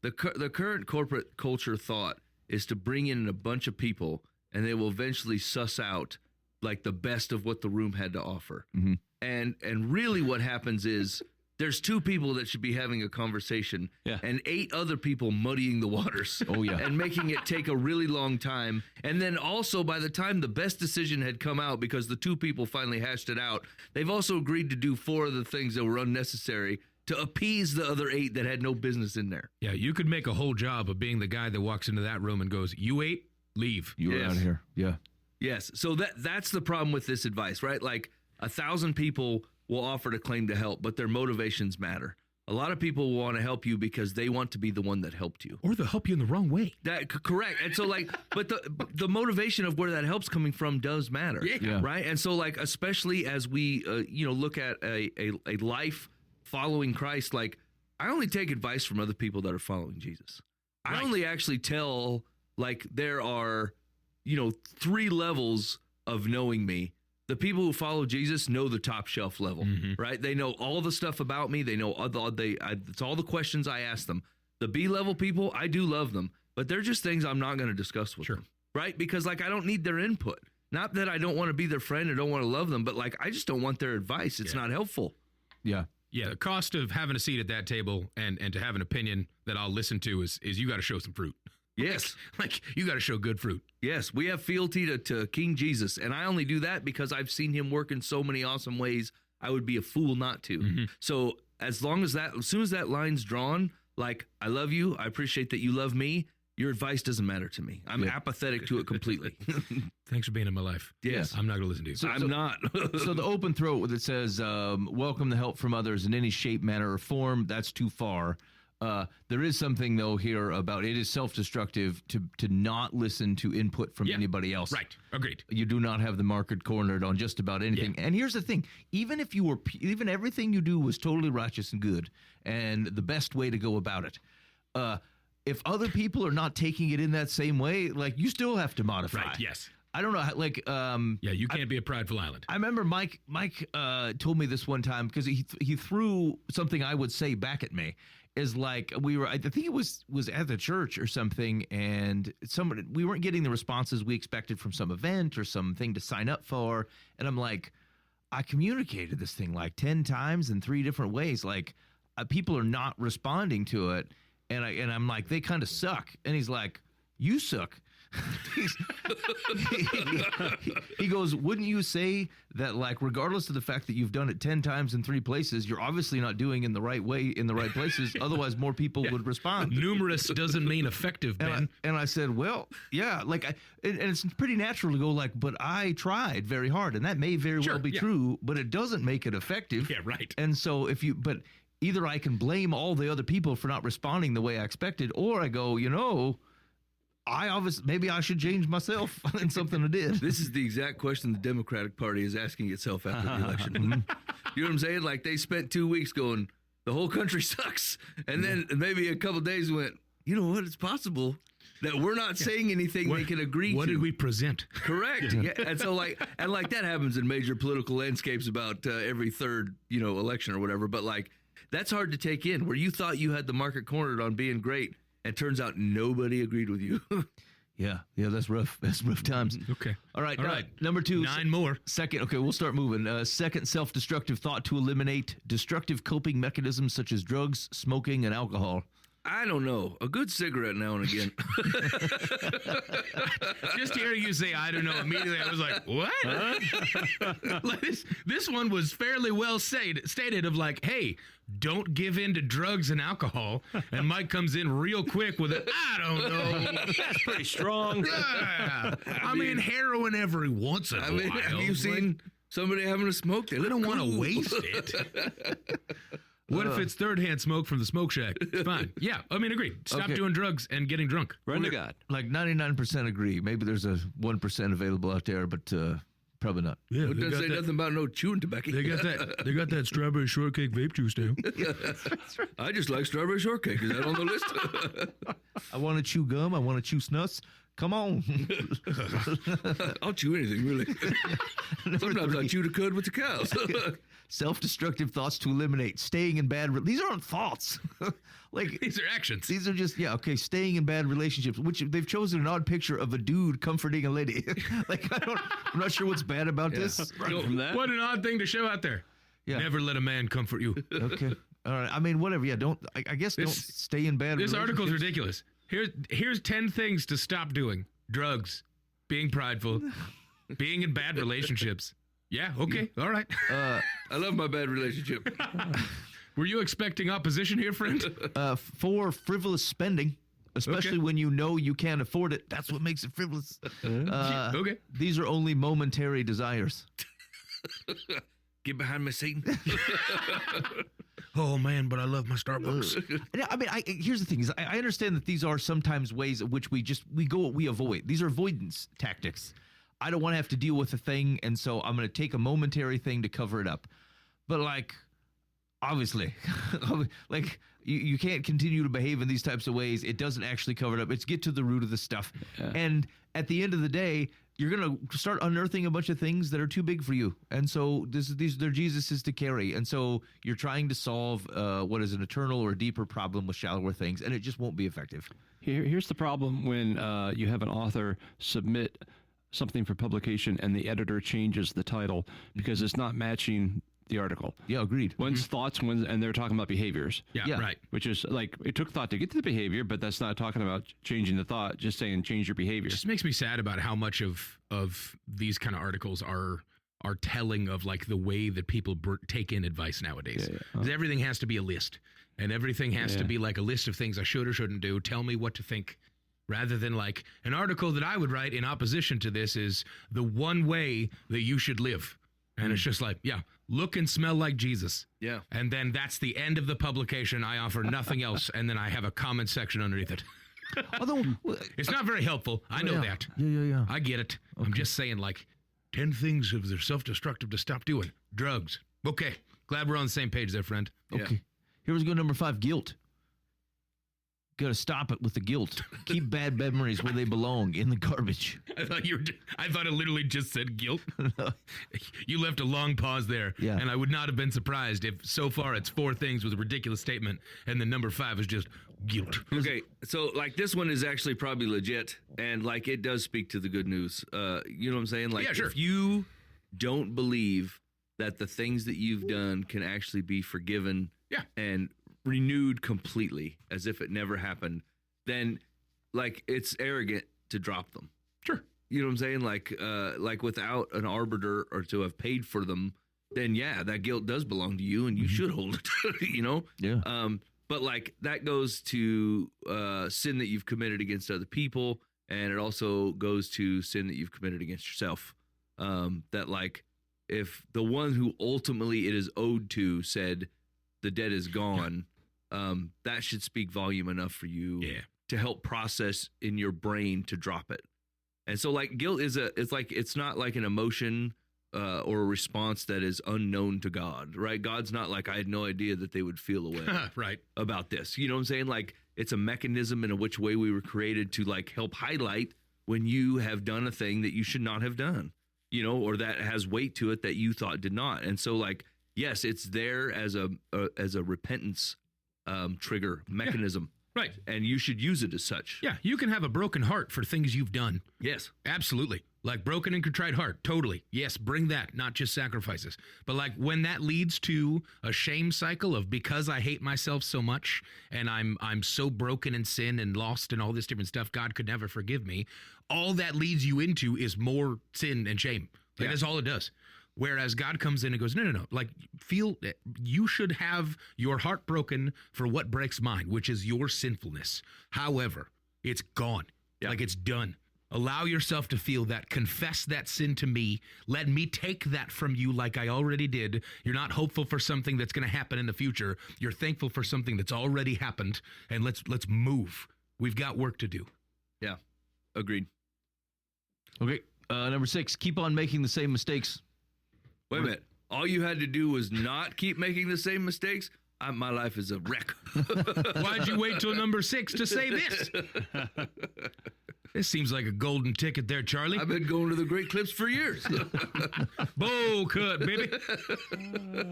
The current corporate culture thought is to bring in a bunch of people and they will eventually suss out the best of what the room had to offer. Mm-hmm. And really what happens is there's two people that should be having a conversation and 8 other people muddying the waters. Oh, yeah. And making it take a really long time. And then also by the time the best decision had come out, because the 2 people finally hashed it out, they've also agreed to do 4 of the things that were unnecessary to appease the other 8 that had no business in there. Yeah, you could make a whole job of being the guy that walks into that room and goes, "You ate, leave." you're out of here. Yeah. Yes. So that's the problem with this advice, right? 1,000 people will offer to claim to help, but their motivations matter. A lot of people want to help you because they want to be the one that helped you. Or they'll help you in the wrong way. Correct. And so but the motivation of where that help's coming from does matter. Yeah. Right. And so especially as we look at a life following Christ, I only take advice from other people that are following Jesus. Right. I only actually tell there are 3 levels of knowing me. The people who follow Jesus know the top shelf level, right? They know all the stuff about me. They know it's all the questions I ask them. The B-level people, I do love them, but they're just things I'm not going to discuss with them, right? Because I don't need their input. Not that I don't want to be their friend or don't want to love them, but I just don't want their advice. It's not helpful. Yeah. Yeah, the cost of having a seat at that table and to have an opinion that I'll listen to is you got to show some fruit. Yes. You got to show good fruit. Yes, we have fealty to King Jesus, and I only do that because I've seen him work in so many awesome ways. I would be a fool not to. So as soon as that line's drawn, I love you, I appreciate that you love me, your advice doesn't matter to me. I'm apathetic to it completely. Thanks for being in my life. Yes. I'm not going to listen to you. I'm not. So the open throat that says, welcome the help from others in any shape, manner, or form, that's too far. There is something, though, here about it is self-destructive to not listen to input from anybody else. Right. Agreed. You do not have the market cornered on just about anything. Yeah. And here's the thing. Even if even everything you do was totally righteous and good and the best way to go about it, if other people are not taking it in that same way, you still have to modify. Right. Yes. I don't know, you can't be a prideful island. I remember Mike told me this one time because he threw something I would say back at me. Is we were, I think it was at the church or something, and we weren't getting the responses we expected from some event or something to sign up for. And I'm I communicated this thing 10 times in 3 different ways. People are not responding to it. And I'm they kind of suck. And he's you suck. He goes, wouldn't you say that regardless of the fact that you've done it 10 times in 3 places, you're obviously not doing in the right way in the right places, otherwise more people would respond. Numerous doesn't mean effective, Ben. And I said, well, yeah, and it's pretty natural to go but I tried very hard, and that may very well be true, but it doesn't make it effective. Yeah, right. And so but either I can blame all the other people for not responding the way I expected, or I go, maybe I should change myself in something I did. This is the exact question the Democratic Party is asking itself after the election. You know what I'm saying? Like they spent 2 weeks going, the whole country sucks. And then maybe a couple days went, you know what? It's possible that we're not saying anything they can agree to. What did we present? Correct. Yeah. And so like that happens in major political landscapes about every third, election or whatever. But like, that's hard to take in, where you thought you had the market cornered on being great. And turns out nobody agreed with you. Yeah, that's rough. That's rough times. Okay. All right. All right. Number 2. 9 more. Second, okay, we'll start moving. Second, self-destructive thought to eliminate destructive coping mechanisms such as drugs, smoking, and alcohol. I don't know. A good cigarette now and again. Just hearing you say, I don't know, immediately I was like, what? Like this one was fairly well stated of like, hey, don't give in to drugs and alcohol. And Mike comes in real quick with it. I don't know. That's pretty strong. Yeah. I mean, heroin every once in a while. Have you seen somebody having a smoke? They don't want to waste it. What if it's third-hand smoke from the smoke shack? It's fine. Yeah, I mean, agreed. Stop doing drugs and getting drunk. Run to God. Like 99% agree. Maybe there's a 1% available out there, but probably not. Yeah, It doesn't say nothing about no chewing tobacco. They got that strawberry shortcake vape juice now. I just like strawberry shortcake. Is that on the list? I want to chew gum. I want to chew snuts. Come on. I'll chew anything, really. Sometimes I chew the cud with the cows. Self-destructive thoughts to eliminate. Staying in bad... These aren't thoughts. Like These are actions. These are just, staying in bad relationships, which they've chosen an odd picture of a dude comforting a lady. Like, I'm not sure what's bad about this. Run from that. What an odd thing to show out there. Yeah. Never let a man comfort you. Okay. All right. I mean, whatever. Yeah, don't, I guess don't stay in bad This article's relationships. ridiculous. Here's 10 things to stop doing. Drugs, being prideful, being in bad relationships. Yeah, okay, all right. I love my bad relationship. Were you expecting opposition here, friend? 4, frivolous spending, especially when you know you can't afford it. That's what makes it frivolous. Okay. These are only momentary desires. Get behind me, Satan. Oh, man, but I love my Starbucks. I mean, here's the thing: is I understand that these are sometimes ways in which we avoid. These are avoidance tactics. I don't want to have to deal with a thing, and so I'm going to take a momentary thing to cover it up. But like, obviously, like you can't continue to behave in these types of ways. It doesn't actually cover it up. It's get to the root of the stuff. Yeah. And at the end of the day, you're going to start unearthing a bunch of things that are too big for you. And so they're Jesus's to carry. And so you're trying to solve what is an eternal or deeper problem with shallower things, and it just won't be effective. Here's the problem when you have an author submit something for publication and the editor changes the title because it's not matching the article. Yeah, agreed. One's thoughts, and they're talking about behaviors. Yeah, right. Which is like, it took thought to get to the behavior, but that's not talking about changing the thought, just saying change your behavior. It just makes me sad about how much of these kind of articles are telling of like the way that people take in advice nowadays. Yeah. 'Cause everything has to be a list, and everything has to be like a list of things I should or shouldn't do. Tell me what to think. Rather than like an article that I would write in opposition to this is the one way that you should live. And it's just like, look and smell like Jesus. Yeah. And then that's the end of the publication. I offer nothing else. And then I have a comment section underneath it. Although it's not very helpful. I know that. Yeah. I get it. Okay. I'm just saying like 10 things if they're self-destructive to stop doing. Drugs. Okay. Glad we're on the same page there, friend. Okay. Yeah. Here we go. Number 5, guilt. Got to stop it with the guilt. Keep bad memories where they belong, in the garbage. I thought it literally just said guilt. You left a long pause there, and I would not have been surprised if so far it's 4 things with a ridiculous statement, and then number 5 is just guilt. Okay, so like this one is actually probably legit, and like it does speak to the good news. You know what I'm saying? Like, sure. If you don't believe that the things that you've done can actually be forgiven, and renewed completely as if it never happened, then like it's arrogant to drop them. Sure. You know what I'm saying? Like without an arbiter or to have paid for them, then that guilt does belong to you and you should hold it. You know? Yeah. But like that goes to sin that you've committed against other people, and it also goes to sin that you've committed against yourself. That like if the one who ultimately it is owed to said the debt is gone, that should speak volume enough for you to help process in your brain to drop it. And so like guilt it's not like an emotion or a response that is unknown to God, right? God's not like, I had no idea that they would feel a way Right. about this. You know what I'm saying? Like, it's a mechanism in which way we were created to like help highlight when you have done a thing that you should not have done, you know, or that has weight to it that you thought did not. And so, like, yes, it's there as a repentance trigger mechanism. Right. And you should use it as such. Yeah, you can have a broken heart for things you've done. Yes. Absolutely. Like broken and contrite heart. Totally. Yes, bring that, not just sacrifices. But like when that leads to a shame cycle of because I hate myself so much and I'm so broken in sin and lost and all this different stuff, God could never forgive me. All that leads you into is more sin and shame. Like, that's all it does. Whereas God comes in and goes, no. Like, you should have your heart broken for what breaks mine, which is your sinfulness. However, it's gone. Yeah. Like, it's done. Allow yourself to feel that. Confess that sin to me. Let me take that from you like I already did. You're not hopeful for something that's going to happen in the future. You're thankful for something that's already happened. And let's move. We've got work to do. Yeah. Agreed. Okay. Number 6, keep on making the same mistakes. Wait a minute. All you had to do was not keep making the same mistakes. My life is a wreck. Why'd you wait till number 6 to say this? This seems like a golden ticket there, Charlie. I've been going to the Great Clips for years. Bowl cut, baby.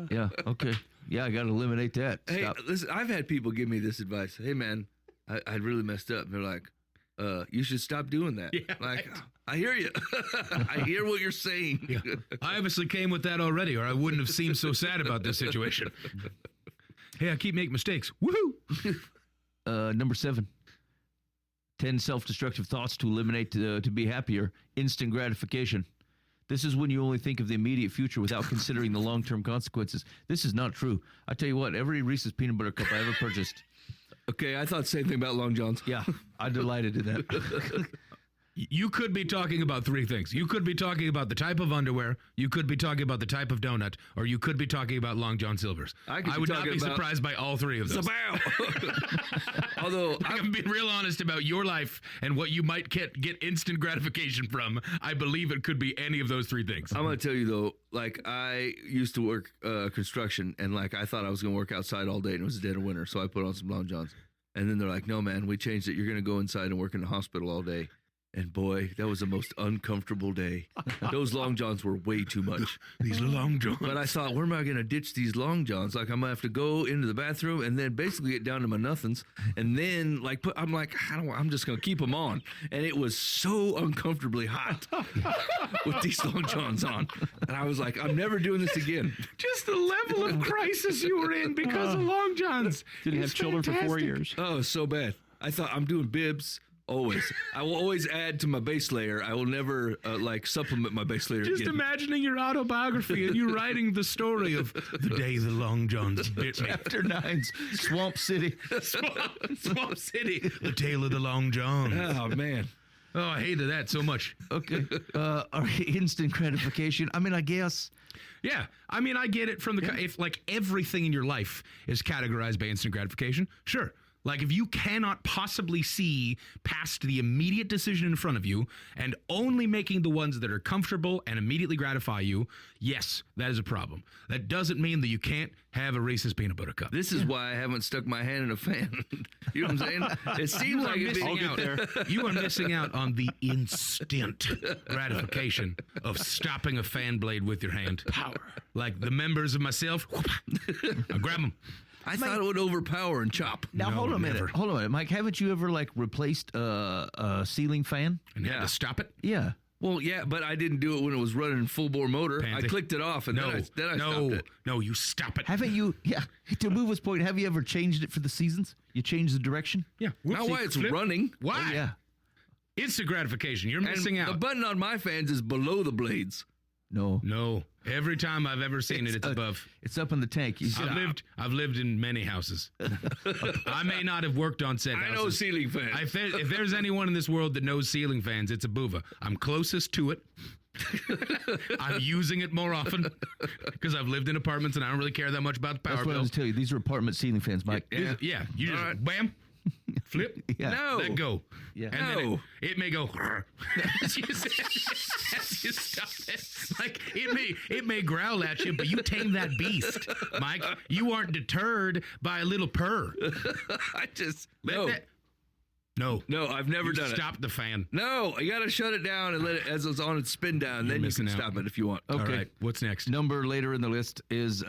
Yeah. Okay. Yeah, I got to eliminate that. Hey, Stop. listen, I've had people give me this advice. Hey, man, I really messed up. And they're like, you should stop doing that. Yeah, like, right. I hear you. I hear what you're saying. Yeah. I obviously came with that already, or I wouldn't have seemed so sad about this situation. Hey, I keep making mistakes. Woohoo! Number 7, 10 self-destructive thoughts to eliminate to be happier. Instant gratification. This is when you only think of the immediate future without considering the long-term consequences. This is not true. I tell you what, every Reese's peanut butter cup I ever purchased. Okay, I thought the same thing about Long Johns. Yeah, I delighted in that. You could be talking about 3 things. You could be talking about the type of underwear, you could be talking about the type of donut, or you could be talking about Long John Silver's. I could be would not talking be about- surprised by all 3 of those. Although, I'm being real honest about your life and what you might get instant gratification from. I believe it could be any of those 3 things. I'm going to tell you, though, like, I used to work construction, and, like, I thought I was going to work outside all day, and it was dead of winter, so I put on some Long Johns. And then they're like, no, man, we changed it. You're going to go inside and work in the hospital all day. And boy, that was the most uncomfortable day. Those Long Johns were way too much. These are Long Johns. But I thought, where am I going to ditch these Long Johns? Like, I'm going to have to go into the bathroom and then basically get down to my nothings. And then, like, I'm like, I'm just going to keep them on. And it was so uncomfortably hot with these Long Johns on. And I was like, I'm never doing this again. Just the level of crisis you were in because of Long Johns. Didn't It's have children for 4 fantastic. years. Oh, it was so bad. I thought I'm doing bibs. Always. I will always add to my base layer. I will never, supplement my base layer Just again. imagining your autobiography and you writing the story of the day the Long Johns bit me. Chapter 9's Swamp City. Swamp City, the tale of the Long Johns. Oh, man. Oh, I hated that so much. Okay. All right, instant gratification. I mean, I guess. Yeah, I mean, I get it from the if like everything in your life is categorized by instant gratification. Sure. Like if you cannot possibly see past the immediate decision in front of you and only making the ones that are comfortable and immediately gratify you, yes, that is a problem. That doesn't mean that you can't have a Reese's peanut butter cup. This is why I haven't stuck my hand in a fan. You know what I'm saying? It seems like it'd be, You are missing out on the instant gratification of stopping a fan blade with your hand. Power. Like the members of myself, I grab them. I thought it would overpower and chop. Now, No, hold on a minute. never. Hold on a minute. Mike, haven't you ever, like, replaced a ceiling fan? And had Yeah. to stop it. Yeah. Well, yeah, but I didn't do it when it was running full bore motor. Pansy. I clicked it off and then I stopped it. No, you stop it. Haven't you, to move his point, have you ever changed it for the seasons? You changed the direction? Yeah, Not why it's running. Why? Oh, yeah. Instant gratification. You're missing And out. the button on my fans is below the blades. No. No, every time I've ever seen it's above. It's up in the tank. You see- I've lived in many houses. I may not have worked on said I houses. know ceiling fans. If there's anyone in this world that knows ceiling fans, it's a Buva. I'm closest to it. I'm using it more often because I've lived in apartments and I don't really care that much about the power That's what I bill. was telling you. These are apartment ceiling fans, Mike. Yeah. Yeah, you just All right. bam. Flip. Yeah. No. Let go. Yeah. And then No. it may go as you stop it. Like it may growl at you, but you tame that beast, Mike. You aren't deterred by a little purr. I just Let that- No. No, I've never done it. Stop the fan. No, you got to shut it down and let it as it's on and spin down. Then you missing can out. stop it if you want. Okay. All right. What's next? Number later in the list is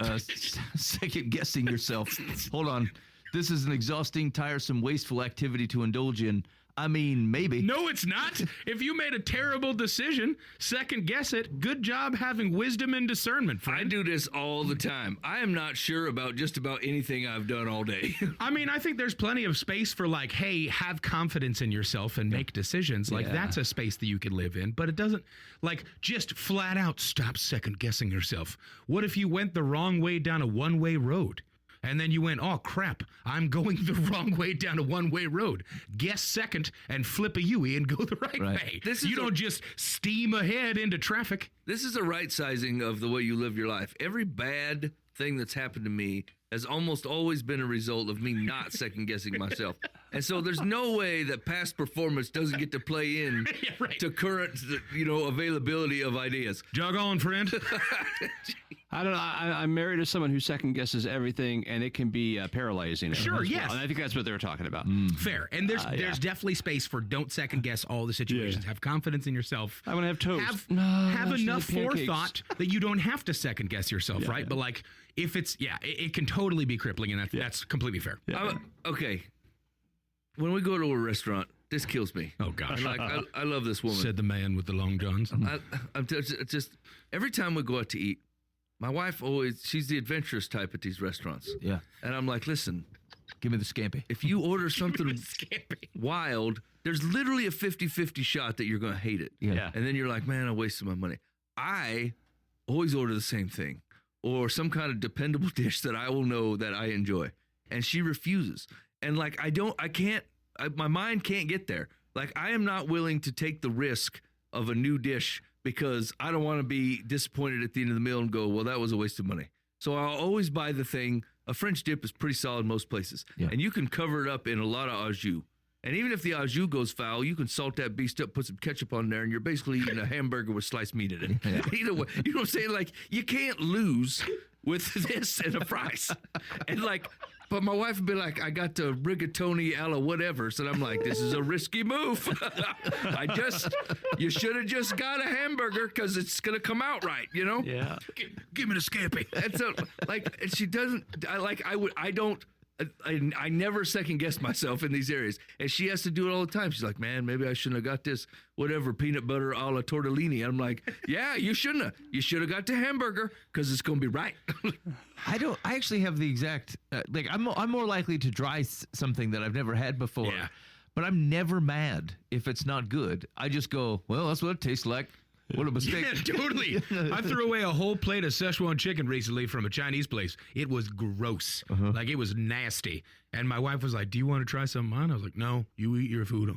second guessing yourself. Hold on. This is an exhausting, tiresome, wasteful activity to indulge in. I mean, maybe. No, it's not. If you made a terrible decision, second guess it. Good job having wisdom and discernment, I friend. do this all the time. I am not sure about just about anything I've done all day. I mean, I think there's plenty of space for like, hey, have confidence in yourself and make decisions. Like that's a space that you can live in, but it doesn't like just flat out stop second guessing yourself. What if you went the wrong way down a one-way road? And then you went, oh, crap, I'm going the wrong way down a one-way road. Guess second and flip a Yui and go the right way. You don't just steam ahead into traffic. This is a right sizing of the way you live your life. Every bad thing that's happened to me has almost always been a result of me not second guessing myself. And so there's no way that past performance doesn't get to play in to current, availability of ideas. Jog on, friend. I don't know. I'm married to someone who second guesses everything, and it can be paralyzing. Sure, as yes. well. And I think that's what they were talking about. Fair. And there's definitely space for don't second guess all the situations. Have confidence in yourself. I want to have toast. Have I should enough have pancakes. forethought that you don't have to second guess yourself, right? But like if it's it can totally be crippling, and that's completely fair. Okay. When we go to a restaurant, this kills me. Oh gosh. I love this woman. Said the man with the long johns. I'm just every time we go out to eat, my wife she's the adventurous type at these restaurants. Yeah. And I'm like, listen, Give me the scampi. if you order something wild, there's literally a 50-50 shot that you're going to hate it. Yeah. And then you're like, man, I wasted my money. I always order the same thing or some kind of dependable dish that I will know that I enjoy. And she refuses. And like, my mind can't get there. Like, I am not willing to take the risk of a new dish because I don't want to be disappointed at the end of the meal and go, well, that was a waste of money. So I'll always buy the thing. A French dip is pretty solid most places. Yeah. And you can cover it up in a lot of au jus. And even if the au jus goes foul, you can salt that beast up, put some ketchup on there, and you're basically eating a hamburger with sliced meat in it. Either way, you know what I'm saying? Like, you can't lose with this and a fries. And like, but my wife would be like, I got the rigatoni a la whatever. So I'm like, this is a risky move. You should have just got a hamburger because it's going to come out right, you know? Yeah. Give me the scampi. And so, like, and she doesn't, I never second guess myself in these areas. And she has to do it all the time. She's like, man, maybe I shouldn't have got this, whatever, peanut butter a la tortellini. I'm like, yeah, you shouldn't have. You should have got the hamburger because it's going to be right. I actually have the exact, I'm more likely to try something that I've never had before. Yeah. But I'm never mad if it's not good. I just go, well, that's what it tastes like. What a mistake. Yeah, totally. I threw away a whole plate of Szechuan chicken recently from a Chinese place. It was gross. Like, it was nasty. And my wife was like, do you want to try some of mine? I was like, no, you eat your food.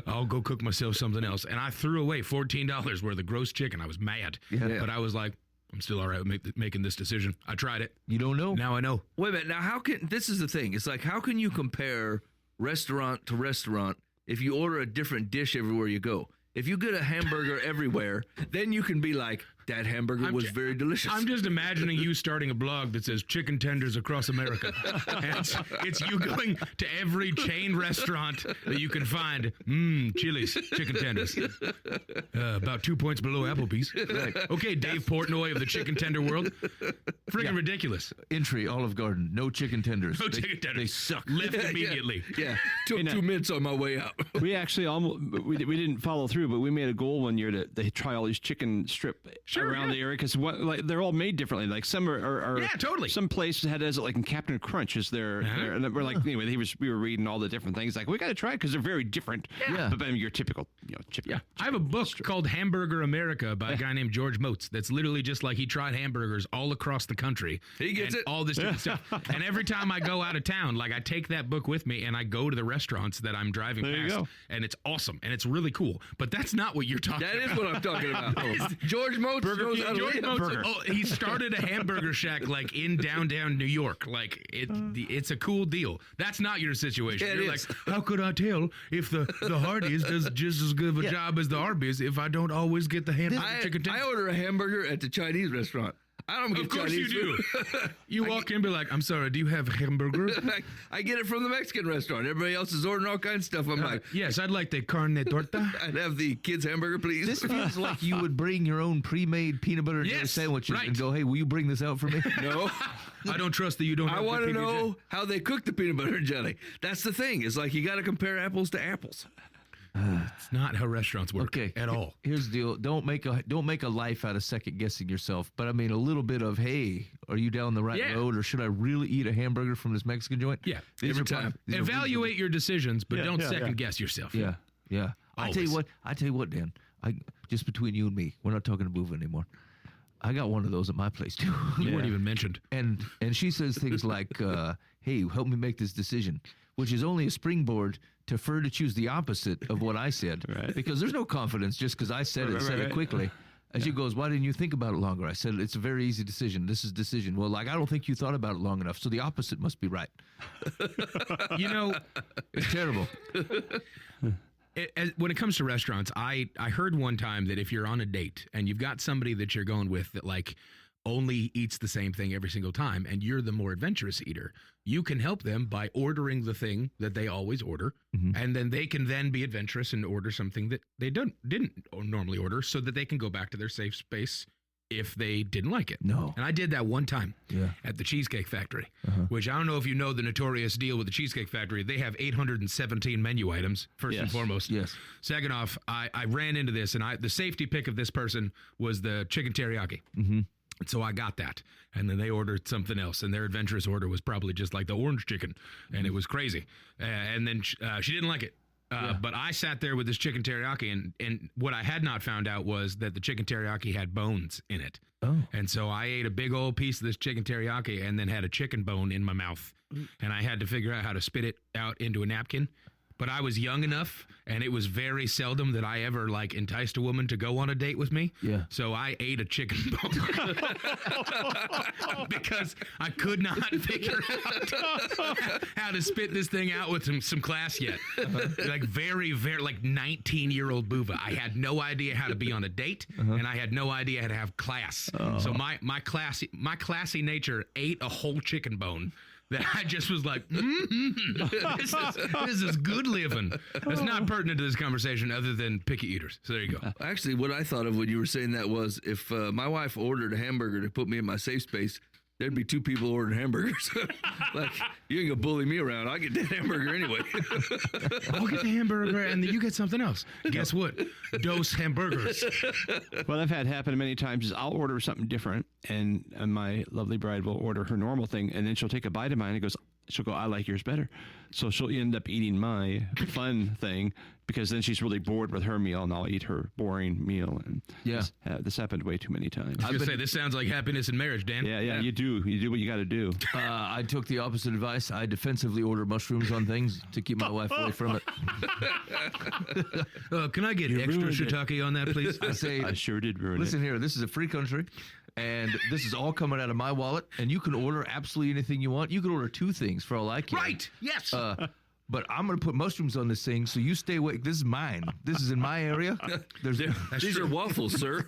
I'll go cook myself something else. And I threw away $14 worth of gross chicken. I was mad. Yeah. But I was like, I'm still all right with making this decision. I tried it. You don't know. Now I know. Wait a minute. Now, this is the thing. It's like, how can you compare restaurant to restaurant if you order a different dish everywhere you go? If you get a hamburger everywhere, then you can be like, that hamburger was very delicious. I'm just imagining you starting a blog that says chicken tenders across America. And it's you going to every chain restaurant that you can find. Chili's, chicken tenders. About 2 points below Applebee's. Okay, Dave Portnoy of the chicken tender world. Friggin' ridiculous. Entry, Olive Garden, no chicken tenders. No chicken tenders. They suck. Left immediately. Yeah. Took 2 minutes on my way out. We actually we didn't follow through, but we made a goal one year to try all these chicken strip around the area because they're all made differently. Like some are Yeah, totally. Some places had it like in Captain Crunch is their and we're like anyway we were reading all the different things like we got to try because they're very different. Yeah. But then your typical chip. Yeah, I have a book called Hamburger America by a guy named George Motes that's literally just like he tried hamburgers all across the country. He gets and it. all this different stuff. And every time I go out of town, like I take that book with me and I go to the restaurants that I'm driving There you past. go. And it's awesome and it's really cool. But that's not what you're talking That about. is what I'm talking about. George Motes knows how to King, eat a burger. Oh, he started a hamburger shack like in downtown New York. Like it's a cool deal. That's not your situation. Yeah, it You're is. like, how could I tell if the Hardee's does just as good of a job as the Arby's if I don't always get the hamburger chicken I tender? order a hamburger at the Chinese restaurant. I don't get Of course Chinese you do. food. You walk in and be like, I'm sorry, do you have hamburger? I get it from the Mexican restaurant. Everybody else is ordering all kinds of stuff. I'm like, Yes, I'd like the carne torta. I'd have the kids' hamburger, please. This feels like you would bring your own pre-made peanut butter and jelly Yes, sandwiches right. and go, hey, will you bring this out for me? No. I don't trust that you don't I have want to the PB&J. know how they cook the peanut butter and jelly. That's the thing. It's like you got to compare apples to apples. It's not how restaurants work Okay, at all. Here's the deal: don't make a life out of second guessing yourself. But I mean, a little bit of, hey, are you down the right Yeah. road, or should I really eat a hamburger from this Mexican joint? Yeah, These every are fun. time. These are Evaluate your decisions, but Yeah, don't yeah, second guess yourself. reasonable. Yeah. I tell you Always. what, Dan. I just between you and me, we're not talking to move anymore. I got one of those at my place too. You weren't even mentioned. and she says things like, "Hey, help me make this decision," which is only a springboard to for her to choose the opposite of what I said, Right. because there's no confidence just because I said it, said it right. quickly. And she goes, "Why didn't you think about it longer?" I said, "It's a very easy decision. This is decision." Well, like I don't think you thought about it long enough, so the opposite must be right. You know, It's terrible. when it comes to restaurants, I heard one time that if you're on a date and you've got somebody that you're going with that like only eats the same thing every single time and you're the more adventurous eater, you can help them by ordering the thing that they always order, and then they can then be adventurous and order something that they didn't normally order so that they can go back to their safe space if they didn't like it. No. And I did that one time Yeah. at the Cheesecake Factory, which I don't know if you know the notorious deal with the Cheesecake Factory. They have 817 menu items, first and Yes. foremost. Yes. Second off, I ran into this, and the safety pick of this person was the chicken teriyaki. Mm-hmm. And so I got that. And then they ordered something else, and their adventurous order was probably just like the orange chicken, and it was crazy. And then she didn't like it. But I sat there with this chicken teriyaki, and what I had not found out was that the chicken teriyaki had bones in it. Oh. And so I ate a big old piece of this chicken teriyaki and then had a chicken bone in my mouth. And I had to figure out how to spit it out into a napkin. But I was young enough, and it was very seldom that I ever like enticed a woman to go on a date with me. Yeah. So I ate a chicken bone because I could not figure out how to spit this thing out with some class yet. Like very, very like 19-year-old boova. I had no idea how to be on a date, and I had no idea how to have class. So my classy nature ate a whole chicken bone. That I just was like, this is good living. It's not pertinent to this conversation other than picky eaters. So there you go. Actually, what I thought of when you were saying that was if my wife ordered a hamburger to put me in my safe space, there'd be two people ordering hamburgers. Like, you ain't gonna bully me around. I'll get that hamburger anyway. I'll get the hamburger and then you get something else. Guess what? Dose hamburgers. What I've had happen many times is I'll order something different, and my lovely bride will order her normal thing, and then she'll take a bite of mine and she'll go, I like yours better. So she'll end up eating my fun thing because then she's really bored with her meal, and I'll eat her boring meal. And Yeah. this happened way too many times. I was gonna say, this sounds like happiness in marriage, Dan. Yeah, you do what you got to do. I took the opposite advice. I defensively order mushrooms on things to keep my wife away from it. Can I get extra ruined it. shiitake on that, please? I say, I sure did ruin listen it. here, this is a free country, and this is all coming out of my wallet, and you can order absolutely anything you want. You can order two things for all I care. Right. Yes. But I'm going to put mushrooms on this thing, so you stay away. This is mine. This is in my area. These are waffles, sir.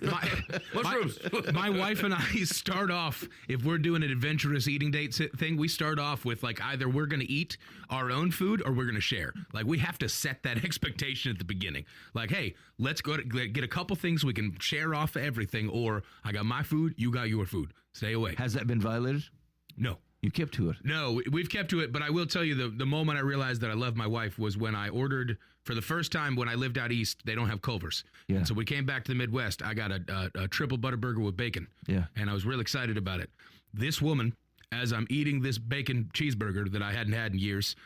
Mushrooms. My wife and I start off, if we're doing an adventurous eating date thing, we start off with like either we're going to eat our own food or we're going to share. Like we have to set that expectation at the beginning. Like, hey, let's go to get a couple things we can share off everything, or I got my food, you got your food. Stay away. Has that been violated? No. You kept to it. No, we've kept to it, but I will tell you the moment I realized that I love my wife was when I ordered, for the first time when I lived out east, they don't have Culver's. Yeah. And so we came back to the Midwest. I got a triple butter burger with bacon. Yeah. And I was real excited about it. This woman, as I'm eating this bacon cheeseburger that I hadn't had in years,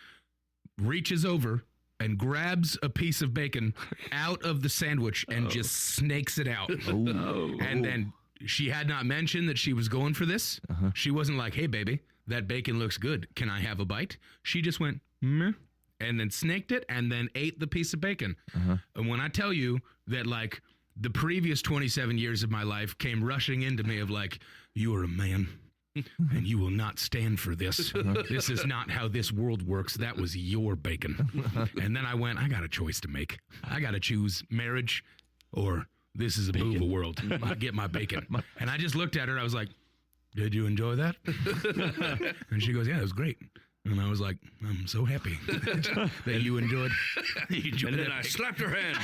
reaches over and grabs a piece of bacon out of the sandwich and just snakes it out. And then she had not mentioned that she was going for this. She wasn't like, hey, baby, that bacon looks good. Can I have a bite? She just went, meh, and then snaked it and then ate the piece of bacon. And when I tell you that, like, the previous 27 years of my life came rushing into me of like, you are a man. And you will not stand for this. This is not how this world works. That was your bacon. And then I went, I got a choice to make. I got to choose marriage or this is a booba world. I get my bacon. And I just looked at her. I was like, did you enjoy that? And she goes, yeah, it was great. And I was like, I'm so happy that you enjoyed And then I slapped her hand.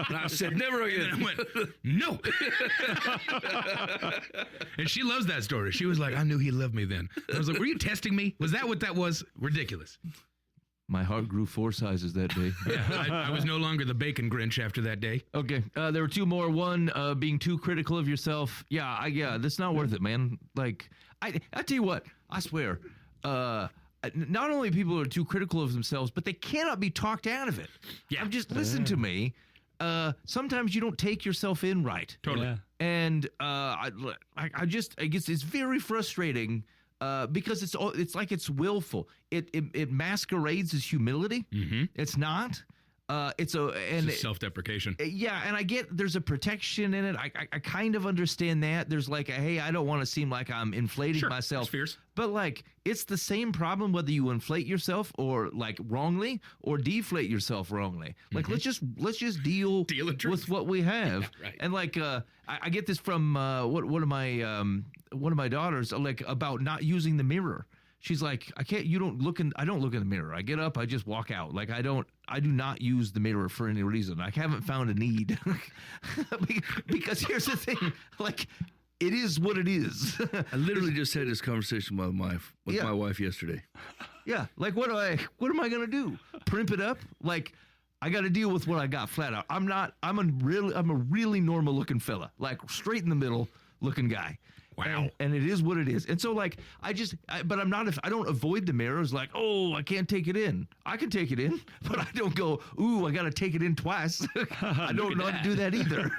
And I said, never again. And I went, no. And she loves that story. She was like, I knew he loved me then. And I was like, were you testing me? Was that what that was? Ridiculous. My heart grew 4 sizes that day. Yeah, I was no longer the bacon Grinch after that day. Okay, there were 2 more. One, being too critical of yourself. Yeah, that's not worth it, man. Like, I tell you what, I swear, not only people are too critical of themselves, but they cannot be talked out of it. Yeah. I'm just, listen to me. Sometimes you don't take yourself in right. Totally. Yeah. And I guess it's very frustrating because it's like it's willful. It masquerades as humility. Mm-hmm. It's not. It's self-deprecation. Yeah, and I get there's a protection in it. I kind of understand that. There's like hey, I don't want to seem like I'm inflating myself. It's fierce. But like it's the same problem whether you inflate yourself or like wrongly or deflate yourself wrongly. Like let's just deal in truth. with what we have. Yeah, right. And like I get this from one of my daughters like about not using the mirror. She's like, I don't look in the mirror. I get up, I just walk out. Like I do not use the mirror for any reason. I haven't found a need. Because here's the thing, like it is what it is. I literally just had this conversation with my wife yesterday. Yeah. Like what am I gonna do? Primp it up? Like I got to deal with what I got flat out. I'm a really normal looking fella, like straight in the middle looking guy. Wow. And it is what it is. And so like, but I'm not, I don't avoid the mirrors like, oh, I can't take it in. I can take it in, but I don't go, ooh, I got to take it in twice. I don't know how to do that either.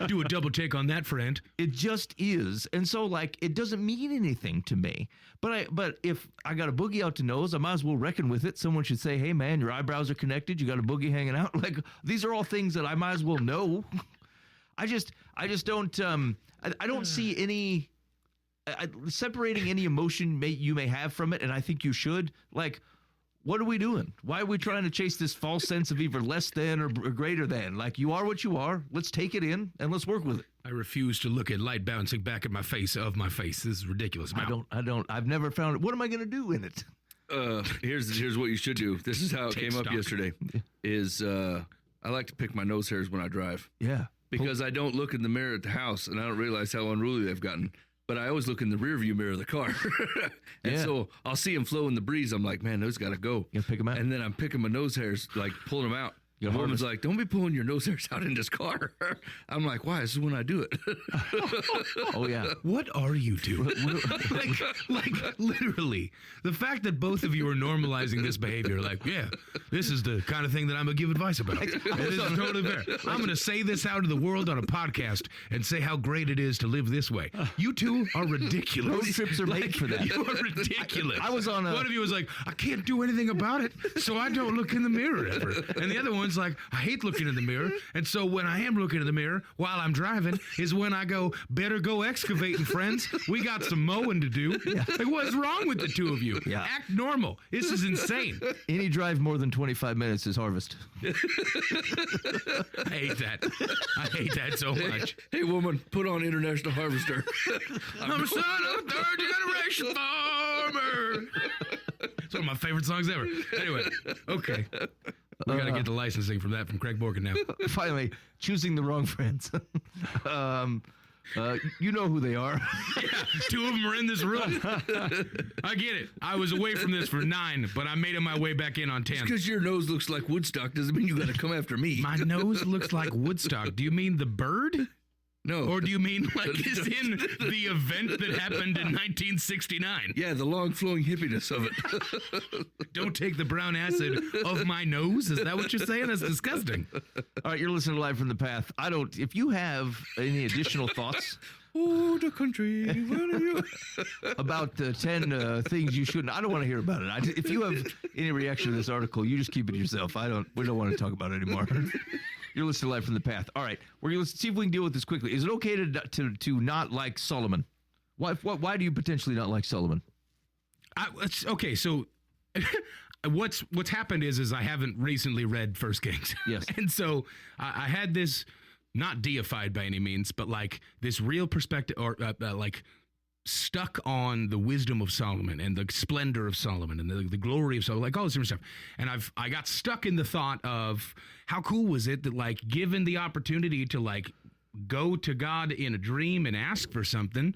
Do a double take on that, friend. It just is. And so like, it doesn't mean anything to me, but if I got a boogie out to nose, I might as well reckon with it. Someone should say, hey man, your eyebrows are connected. You got a boogie hanging out. Like these are all things that I might as well know. I just don't, I don't see any, separating any emotion you may have from it, and I think you should. Like, what are we doing? Why are we trying to chase this false sense of either less than or greater than? Like, you are what you are. Let's take it in and let's work with it. I refuse to look at light bouncing back at my face of my face. This is ridiculous. I've never found it. What am I going to do in it? Here's what you should do. This is how it came up yesterday. Is I like to pick my nose hairs when I drive. Yeah. Because I don't look in the mirror at the house, and I don't realize how unruly they've gotten. But I always look in the rearview mirror of the car. And so I'll see them flow in the breeze. I'm like, man, those got to go. You gotta pick them out. And then I'm picking my nose hairs, like pulling them out. The woman's like, don't be pulling your nose hairs out in this car. I'm like, why? This is when I do it. Oh, yeah. What are you doing? like literally, the fact that both of you are normalizing this behavior, like, yeah, this is the kind of thing that I'm going to give advice about. And this is totally fair. I'm going to say this out to the world on a podcast and say how great it is to live this way. You two are ridiculous. Road trips are made for that. You are ridiculous. I was on a... One of you was like, I can't do anything about it, so I don't look in the mirror ever. And the other one's like, I hate looking in the mirror, and so when I am looking in the mirror while I'm driving is when I go, better go excavating, friends. We got some mowing to do. Yeah. Like, what's wrong with the two of you? Yeah. Act normal. This is insane. Any drive more than 25 minutes is harvest. I hate that. I hate that so much. Hey, woman, put on International Harvester. I'm a son of a third generation farmer. It's one of my favorite songs ever. Anyway, okay. We got to get the licensing from Craig Morgan now. Finally, choosing the wrong friends. You know who they are. Yeah, 2 of them are in this room. I get it. I was away from this for 9, but I made it my way back in on 10. Because your nose looks like Woodstock doesn't mean you got to come after me. My nose looks like Woodstock. Do you mean the bird? No. Or do you mean like it's in the event that happened in 1969? Yeah, the long flowing hippiness of it. Don't take the brown acid of my nose? Is that what you're saying? That's disgusting. All right, you're listening to Live from the Path. If you have any additional thoughts Oh, the country. What are you? about the 10 things you shouldn't, I don't want to hear about it. If you have any reaction to this article, you just keep it to yourself. We don't want to talk about it anymore. You're listening live from the path. All right, we're gonna see if we can deal with this quickly. Is it okay to not like Solomon? Why do you potentially not like Solomon? Okay, so what's happened is I haven't recently read First Kings. Yes. And so I had this, not deified by any means, but like this real perspective, or like stuck on the wisdom of Solomon and the splendor of Solomon and the glory of Solomon, like all this different stuff. And I got stuck in the thought of how cool was it that, like, given the opportunity to like go to God in a dream and ask for something,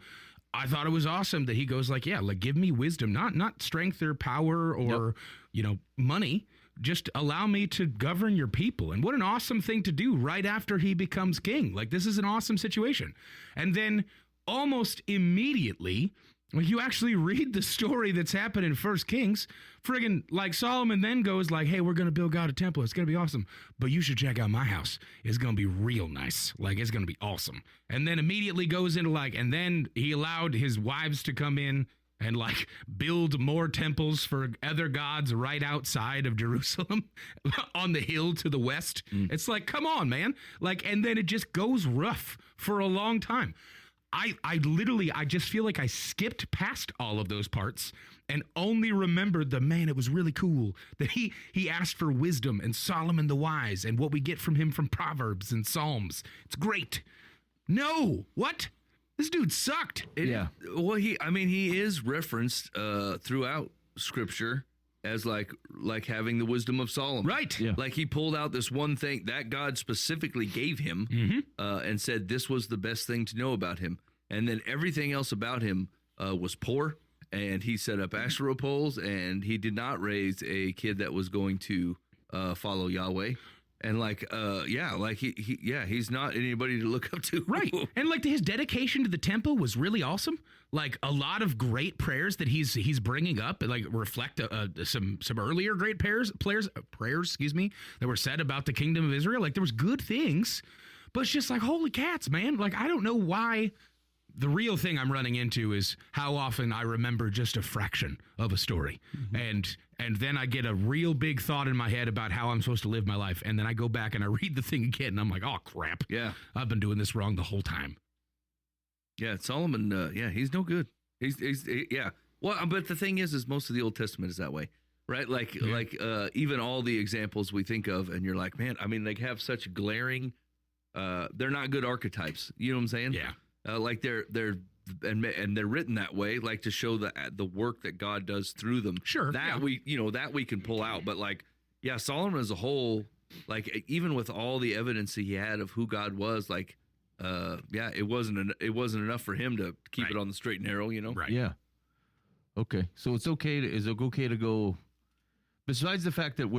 I thought it was awesome that he goes like, yeah, like, give me wisdom, not strength or power or, money. Just allow me to govern your people. And what an awesome thing to do right after he becomes king. Like, this is an awesome situation. And then almost immediately, when you actually read the story that's happened in First Kings, friggin' like Solomon then goes like, hey, we're going to build God a temple. It's going to be awesome. But you should check out my house. It's going to be real nice. Like, it's going to be awesome. And then immediately goes into like, and then he allowed his wives to come in and like build more temples for other gods right outside of Jerusalem on the hill to the west. It's like, come on, man. Like, and then it just goes rough for a long time. I just feel like I skipped past all of those parts and only remembered it was really cool that he asked for wisdom and Solomon the wise and what we get from him from Proverbs and Psalms. It's great. No, what? This dude sucked. Well, he is referenced throughout Scripture as like having the wisdom of Solomon. Right. Yeah. Like, he pulled out this one thing that God specifically gave him and said this was the best thing to know about him. And then everything else about him was poor, and he set up Asherah poles, and he did not raise a kid that was going to follow Yahweh. And he's not anybody to look up to. Right. And like his dedication to the temple was really awesome. Like, a lot of great prayers that he's bringing up, like, reflect some earlier great prayers, that were said about the kingdom of Israel. Like, there was good things, but it's just like, holy cats, man. Like, I don't know why. The real thing I'm running into is how often I remember just a fraction of a story. And then I get a real big thought in my head about how I'm supposed to live my life. And then I go back and I read the thing again and I'm like, oh, crap. Yeah. I've been doing this wrong the whole time. Yeah, Solomon, he's no good. He's Well, but the thing is most of the Old Testament is that way, right? Like, even all the examples we think of, and you're like, man, I mean, they have such glaring, they're not good archetypes. You know what I'm saying? Yeah. Like they're written that way, like to show the work that God does through them. Sure. That we can pull out. But like, yeah, Solomon as a whole, like, even with all the evidence he had of who God was, like, it wasn't enough for him to keep it on the straight and narrow, Right. Yeah. Okay. So is it okay to go? Besides the fact that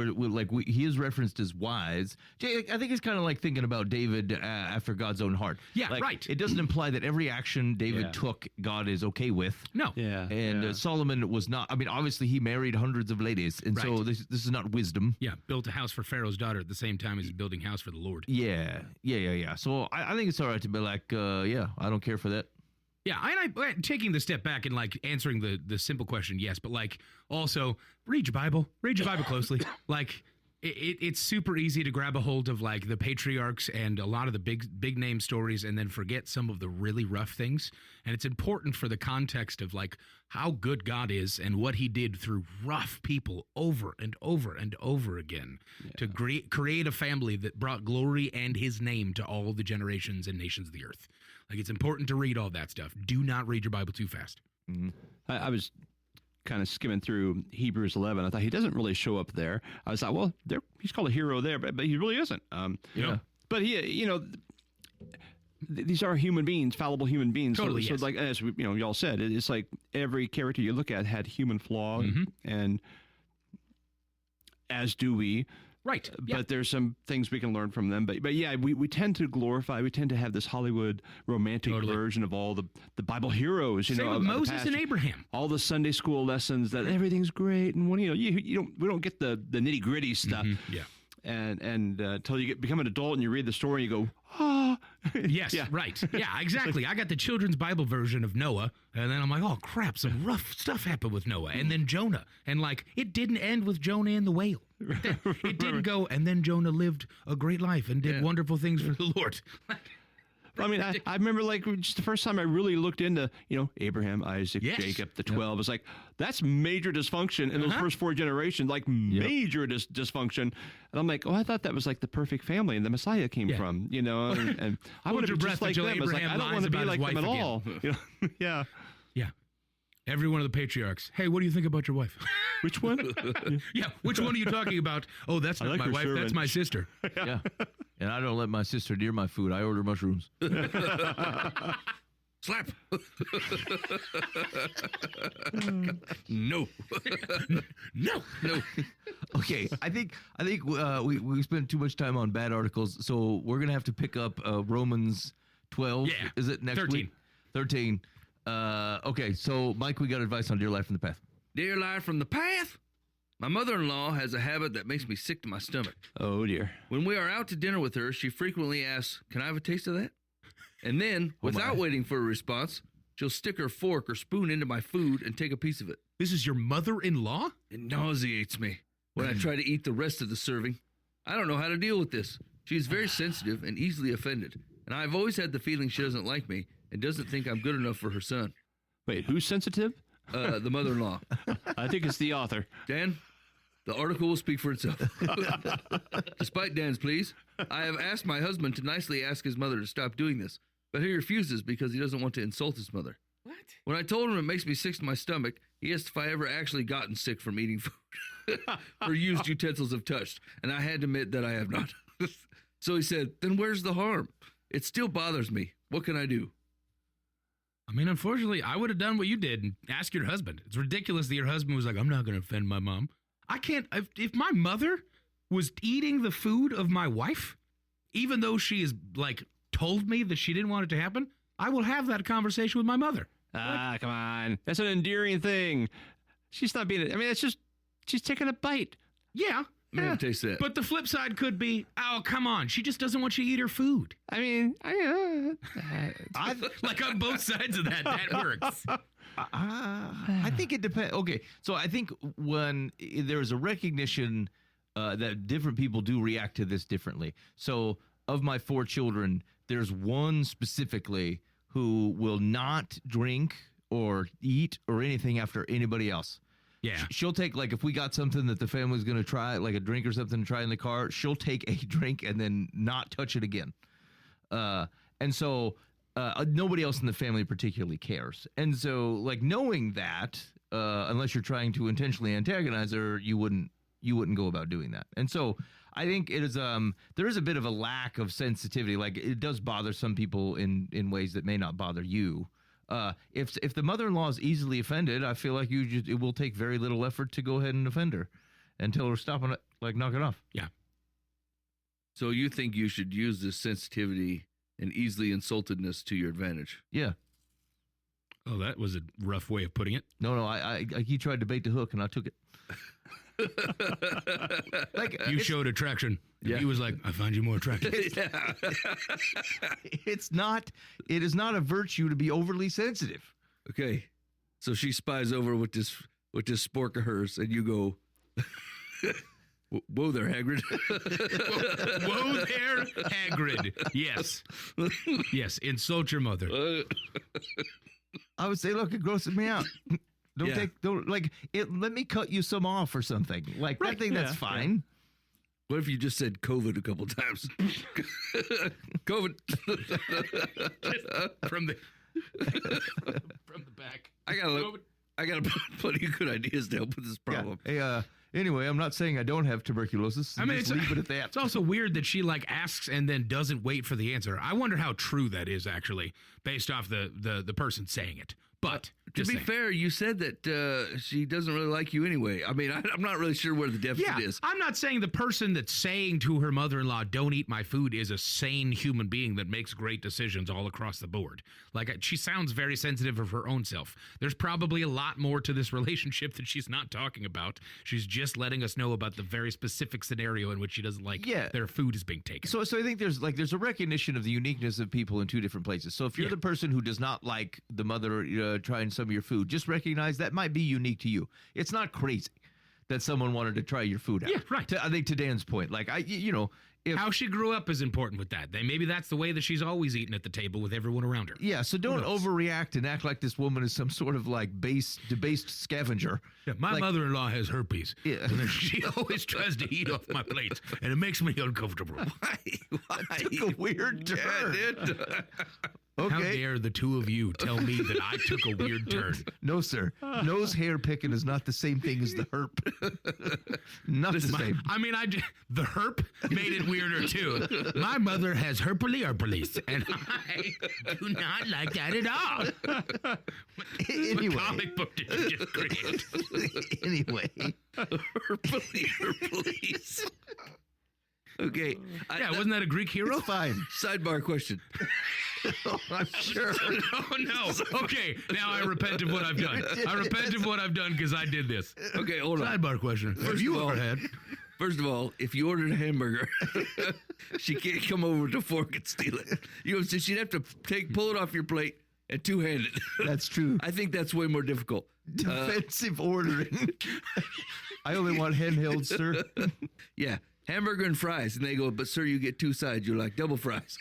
he is referenced as wise, I think it's kind of like thinking about David after God's own heart. Yeah, like, right. It doesn't imply that every action David took, God is okay with. No. Yeah. And Solomon was not. I mean, obviously he married hundreds of ladies, and so Right. this is not wisdom. Yeah, built a house for Pharaoh's daughter at the same time as he's building a house for the Lord. Yeah. So I think it's all right to be like, I don't care for that. Yeah, and taking the step back and like answering the simple question, yes, but like also read your Bible closely. Like, it's super easy to grab a hold of like the patriarchs and a lot of the big name stories and then forget some of the really rough things. And it's important for the context of like how good God is and what he did through rough people over and over and over again to create a family that brought glory and his name to all the generations and nations of the earth. Like, it's important to read all that stuff. Do not read your Bible too fast. Mm-hmm. I was kind of skimming through Hebrews 11. I thought he doesn't really show up there. I was like, well, he's called a hero there, but he really isn't. But he, these are human beings, fallible human beings. Totally, so yes. like, as y'all said, it's like every character you look at had human flaw, and as do we. Right. But there's some things we can learn from them. But yeah, we tend to we tend to have this Hollywood romantic version of all the Bible heroes. Same with Moses and Abraham. All the Sunday school lessons that everything's great, and when we don't get the nitty gritty stuff. Yeah. And until you become an adult and you read the story, and you go, oh, Noah. Yes, Yeah. right. Yeah, exactly. I got the children's Bible version of Noah, and then I'm like, oh, crap, some rough stuff happened with Noah. And then Jonah. And, like, it didn't end with Jonah and the whale. It didn't go, and then Jonah lived a great life and did wonderful things for the Lord. I mean, I remember like just the first time I really looked into, Abraham, Isaac, Yes. Jacob, the 12. It's like, that's major dysfunction in those first 4 generations, like major dysfunction. And I'm like, oh, I thought that was like the perfect family and the Messiah came from, and I Hold want to your be breath just like until them. I was like, Abraham I don't lies want to be about like his them at wife all. Yeah. Yeah. Every one of the patriarchs. Hey, what do you think about your wife? Which one? Yeah, which one are you talking about? Oh, that's not like my her wife, servant. that's my sister. Yeah. And I don't let my sister near my food. I order mushrooms. Slap. No. No. Okay, I think we spent too much time on bad articles, so we're gonna have to pick up Romans 12. Yeah, Is it next 13. week? 13. Okay, so Mike, we got advice on Dear Life from the Path. Dear Life from the Path. My mother-in-law has a habit that makes me sick to my stomach. Oh, dear. When we are out to dinner with her, she frequently asks, "Can I have a taste of that?" And then, without waiting for a response, she'll stick her fork or spoon into my food and take a piece of it. This is your mother-in-law? It nauseates me when I try to eat the rest of the serving. I don't know how to deal with this. She is very sensitive and easily offended, and I've always had the feeling she doesn't like me and doesn't think I'm good enough for her son. Wait, who's sensitive? The mother-in-law. I think it's the author. Dan, the article will speak for itself. Despite Dan's pleas, I have asked my husband to nicely ask his mother to stop doing this, but he refuses because he doesn't want to insult his mother. What? When I told him it makes me sick to my stomach, he asked if I ever actually gotten sick from eating food or used utensils have touched, and I had to admit that I have not. So he said, then where's the harm? It still bothers me. What can I do? I mean, unfortunately, I would have done what you did and asked your husband. It's ridiculous that your husband was like, I'm not going to offend my mom. I can't. If my mother was eating the food of my wife, even though she is like told me that she didn't want it to happen, I will have that conversation with my mother. Come on. That's an endearing thing. She's not being, it's just, she's taking a bite. Yeah. I'm going to taste that. But the flip side could be, oh, come on. She just doesn't want you to eat her food. Like on both sides of that works. I think it depends. Okay, so I think when there's a recognition that different people do react to this differently. So of my 4 children, there's one specifically who will not drink or eat or anything after anybody else. Yeah. She'll take, like, if we got something that the family's going to try, like a drink or something to try in the car, she'll take a drink and then not touch it again. And so nobody else in the family particularly cares. And so, like, knowing that, unless you're trying to intentionally antagonize her, you wouldn't go about doing that. And so I think it is there is a bit of a lack of sensitivity. Like, it does bother some people in ways that may not bother you. If the mother-in-law is easily offended, I feel like it will take very little effort to go ahead and offend her and tell her stop on it, like, knock it off. Yeah. So you think you should use this sensitivity and easily insultedness to your advantage? Yeah. Oh, that was a rough way of putting it. No, he tried to bait the hook and I took it. Like, You showed attraction. Yeah. He was like, I find you more attractive. it is not a virtue to be overly sensitive. Okay. So she spies over with this spork of hers, and you go, whoa there, Hagrid. Whoa there, Hagrid. Yes. Yes, insult your mother. I would say, look, it grosses me out. Let me cut you some off or something. Like, I think that's fine. What if you just said COVID a couple times? COVID. From the back. I got plenty of good ideas to help with this problem. Yeah. Hey, anyway, I'm not saying I don't have tuberculosis. I mean, just leave it at that. It's also weird that she like asks and then doesn't wait for the answer. I wonder how true that is actually, based off the person saying it. But To be fair, you said that she doesn't really like you anyway. I mean, I'm not really sure where the deficit is. I'm not saying the person that's saying to her mother-in-law, "Don't eat my food," is a sane human being that makes great decisions all across the board. Like, she sounds very sensitive of her own self. There's probably a lot more to this relationship that she's not talking about. She's just letting us know about the very specific scenario in which she doesn't like their food is being taken. So I think there's a recognition of the uniqueness of people in two different places. So if you're the person who does not like the mother trying some of your food, just recognize that might be unique to you. It's not crazy that someone wanted to try your food out. Yeah, right. I think to Dan's point, like if how she grew up is important with that. Maybe that's the way that she's always eaten at the table with everyone around her. yeah, so don't overreact and act like this woman is some sort of like debased scavenger. Yeah, my mother-in-law has herpes. Yeah. And then she always tries to eat off my plates, and it makes me uncomfortable. Why? Took a weird turn. How Okay. dare the two of you tell me that I took a weird turn? No, sir. Nose hair picking is not the same thing as the herp. Not the same. I mean, the herp made it weirder too. My mother has herpily, and I do not like that at all. Anyway. What comic book did you just create? Anyway. Please. Okay. Yeah, wasn't that a Greek hero? It's fine. Sidebar question. I'm sure. Oh no. Okay, now I repent of what I've done. I repent of what I've done because I did this. Okay, hold on. Sidebar question. Have you ever had? First of all, if you ordered a hamburger, she can't come over with a fork and steal it. So she'd have to pull it off your plate and two-hand it. That's true. I think that's way more difficult. Defensive ordering. I only want handheld, sir. Yeah, hamburger and fries. And they go, but sir, you get two sides. You're like, double fries.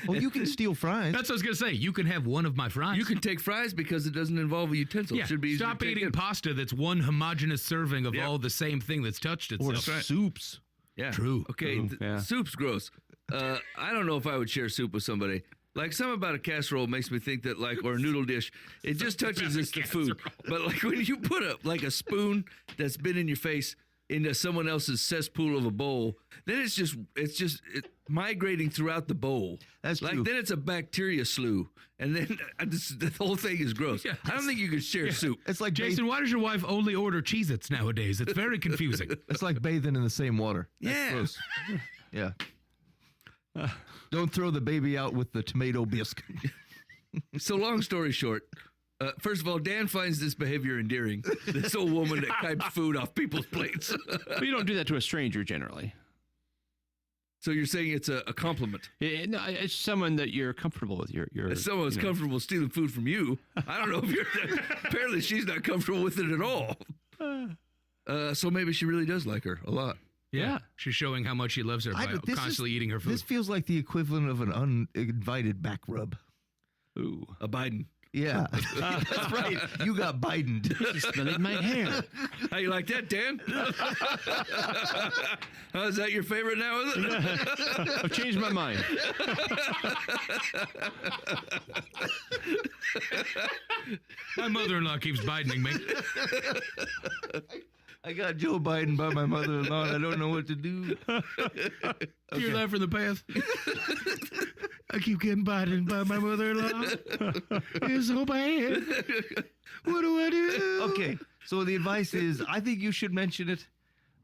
Oh, you can steal fries. That's what I was going to say. You can have one of my fries. You can take fries because it doesn't involve a utensil. Yeah, It should be easy stop to take eating in. pasta that's one homogeneous serving of Yeah. all the same thing that's touched Or itself. soups. Yeah. True. Okay, yeah. soup's gross. I don't know if I would share soup with somebody. Like, something about a casserole makes me think that, like, or a noodle dish, it just touches us the food. But, like, when you put a spoon that's been in your face into someone else's cesspool of a bowl, then it's just migrating throughout the bowl. That's like, true. then it's a bacteria slough. And then the whole thing is gross. Yeah. I don't think you could share soup. It's like Jason, why does your wife only order Cheez-Its nowadays? It's very confusing. it's like bathing in the same water. That's Yeah. gross. Yeah. Don't throw the baby out with the tomato bisque. So, long story short, first of all, Dan finds this behavior endearing. This old woman that types food off people's plates. But you don't do that to a stranger generally. So you're saying it's a compliment. No, it's someone that you're comfortable with. If someone's comfortable stealing food from you, I don't know if you're. Apparently, she's not comfortable with it at all. So maybe she really does like her a lot. Yeah. She's showing how much she loves her by constantly eating her food. This feels like the equivalent of an uninvited back rub. Ooh. A Biden. Yeah. That's right. You got Bidened. She's smelling my hair. How you like that, Dan? Is that your favorite now? Is it? I've changed my mind. My mother-in-law keeps biting me. I got Joe Biden by my mother-in-law, and I don't know what to do. You're laughing the path. I keep getting bited by my mother-in-law. It's so bad. What do I do? Okay, so the advice is, I think you should mention it,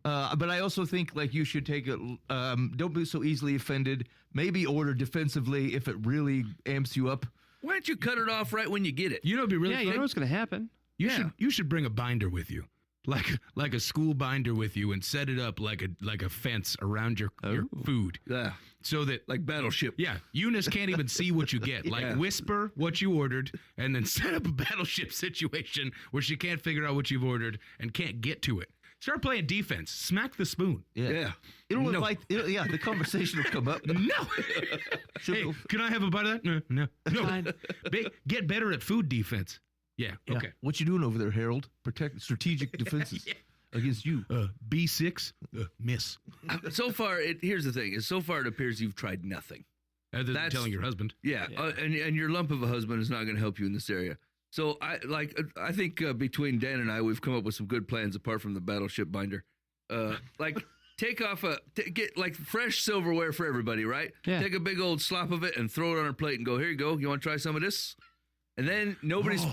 but I also think like you should take it. Don't be so easily offended. Maybe order defensively if it really amps you up. Why don't you cut it off right when you get it? You know, it'd be really Yeah, fun. you know what's going to happen. You should bring a binder with you, like a school binder with you, and set it up like a fence around your food, Yeah, so that like Battleship. yeah, Eunice can't even see what you get. Like Yeah. whisper what you ordered, and then set up a battleship situation where she can't figure out what you've ordered and can't get to it. Start playing defense. Smack the spoon. Yeah. It'll No. the conversation will come up. No. Should Hey, go. can I have a bite of that? No. Get better at food defense. Yeah. Yeah. Okay. What you doing over there, Harold? Protect strategic defenses against you. B6. Miss. So far, here's the thing: is so far it appears you've tried nothing. Other than That's- telling your husband. Yeah, and your lump of a husband is not going to help you in this area. So I think between Dan and I, we've come up with some good plans apart from the battleship binder. Like take off get like fresh silverware for everybody, right? Yeah. Take a big old slop of it and throw it on her plate and go, here you go. You want to try some of this? And then nobody's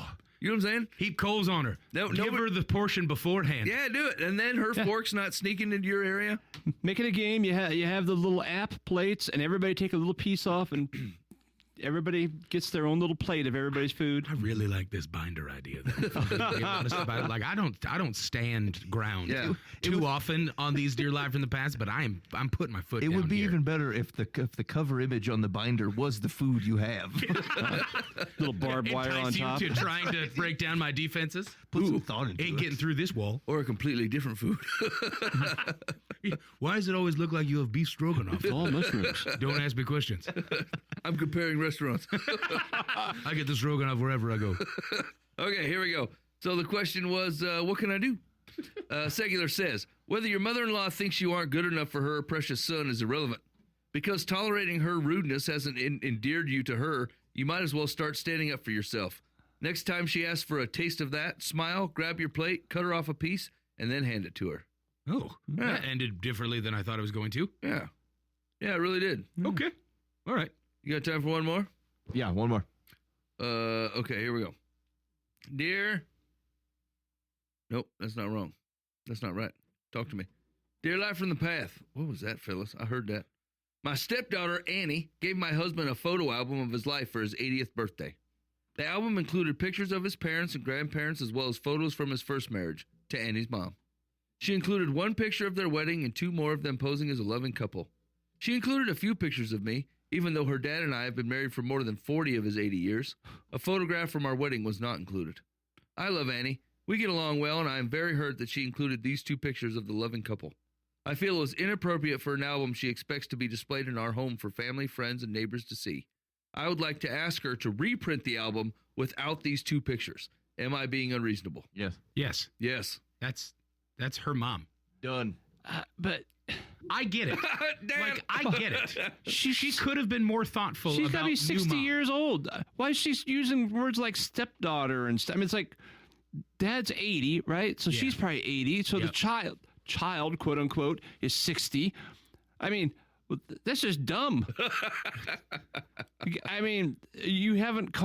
You know what I'm saying? Heap coals on her. Give her the portion beforehand. Yeah, do it. And then her fork's not sneaking into your area. Make it a game. You have the little app plates, and everybody take a little piece off, and everybody gets their own little plate of everybody's food. I really like this binder idea. Though, if I'm being honest about it. Like I don't stand ground too often on these Dear Live from the Past, but I'm putting my foot. It down would be here. even better if the cover image on the binder was the food you have. Little barbed wire on Entice you top. to trying to break down my defenses. Put some thought into Ain't it. getting through this wall. Or a completely different food. Why does it always look like you have beef stroganoff? All mushrooms. Don't ask me questions. I'm comparing restaurants. I get the stroganoff wherever I go. Okay, here we go. So the question was, what can I do? Secular says, whether your mother-in-law thinks you aren't good enough for her precious son is irrelevant. Because tolerating her rudeness hasn't endeared you to her, you might as well start standing up for yourself. Next time she asks for a taste of that, smile, grab your plate, cut her off a piece, and then hand it to her. Oh, that ended differently than I thought it was going to. Yeah. Yeah, it really did. Okay. All right. You got time for one more? Yeah, one more. Okay, here we go. Dear... Nope, that's not wrong. That's not right. Talk to me. Dear Life from the Path. What was that, Phyllis? I heard that. My stepdaughter, Annie, gave my husband a photo album of his life for his 80th birthday. The album included pictures of his parents and grandparents as well as photos from his first marriage to Annie's mom. She included one picture of their wedding and two more of them posing as a loving couple. She included a few pictures of me, even though her dad and I have been married for more than 40 of his 80 years. A photograph from our wedding was not included. I love Annie. We get along well, and I am very hurt that she included these two pictures of the loving couple. I feel it was inappropriate for an album she expects to be displayed in our home for family, friends, and neighbors to see. I would like to ask her to reprint the album without these two pictures. Am I being unreasonable? Yes. Yes. Yes. That's her mom. Done. But I get it. Damn. Like I get it. She could have been more thoughtful. she's about got to be 60 new mom. years old. Why is she using words like stepdaughter and stuff? I mean, it's like dad's 80, right? So she's probably 80. So the child, quote unquote, is 60. I mean, that's just dumb. I mean, you haven't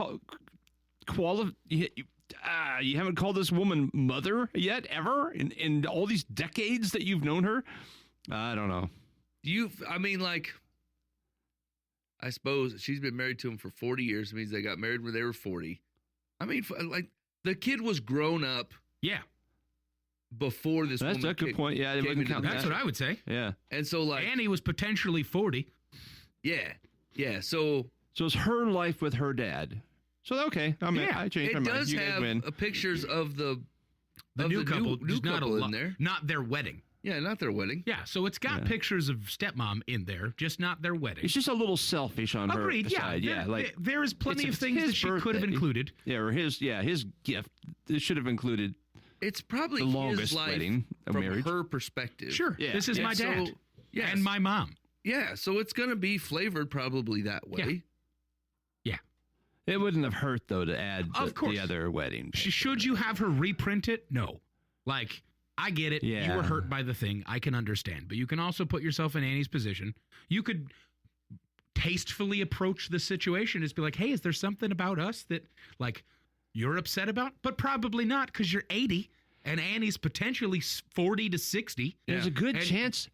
you haven't called this woman mother yet, ever, in all these decades that you've known her. I don't know. I suppose she's been married to him for 40 years. It means they got married when they were 40. I mean, like, the kid was grown up Yeah. before this That's woman a good point. Yeah, it came wouldn't into count the That's that. what I would say. Yeah. And so, like, Annie was potentially 40. yeah. So So it's her life with her dad. So okay, I changed my it mind. does You guys have win. pictures of the New couple, new just not couple in there. Not their wedding. Yeah, not their wedding. Yeah, so it's got pictures of stepmom in there, just not their wedding. It's just a little selfish on Agreed. her Yeah, side. there, Yeah, like there is plenty of it's things his that she could have birthday. included. Yeah, or his gift. It should have included. It's probably The longest his life wedding of from marriage. her perspective. Sure, Yeah. this is Yeah, my dad so, yes. and my mom. Yeah, so it's going to be flavored probably that way. It wouldn't have hurt though to add Of course. the other wedding. Should you have her reprint it? No. Like, I get it. You Yeah. were hurt by the thing. I can understand. But you can also put yourself in Annie's position. You could tastefully approach the situation. Just be like, hey, is there something about us that, like, you're upset about? But probably not, because you're 80 and Annie's potentially 40 to 60. There's a good And- chance.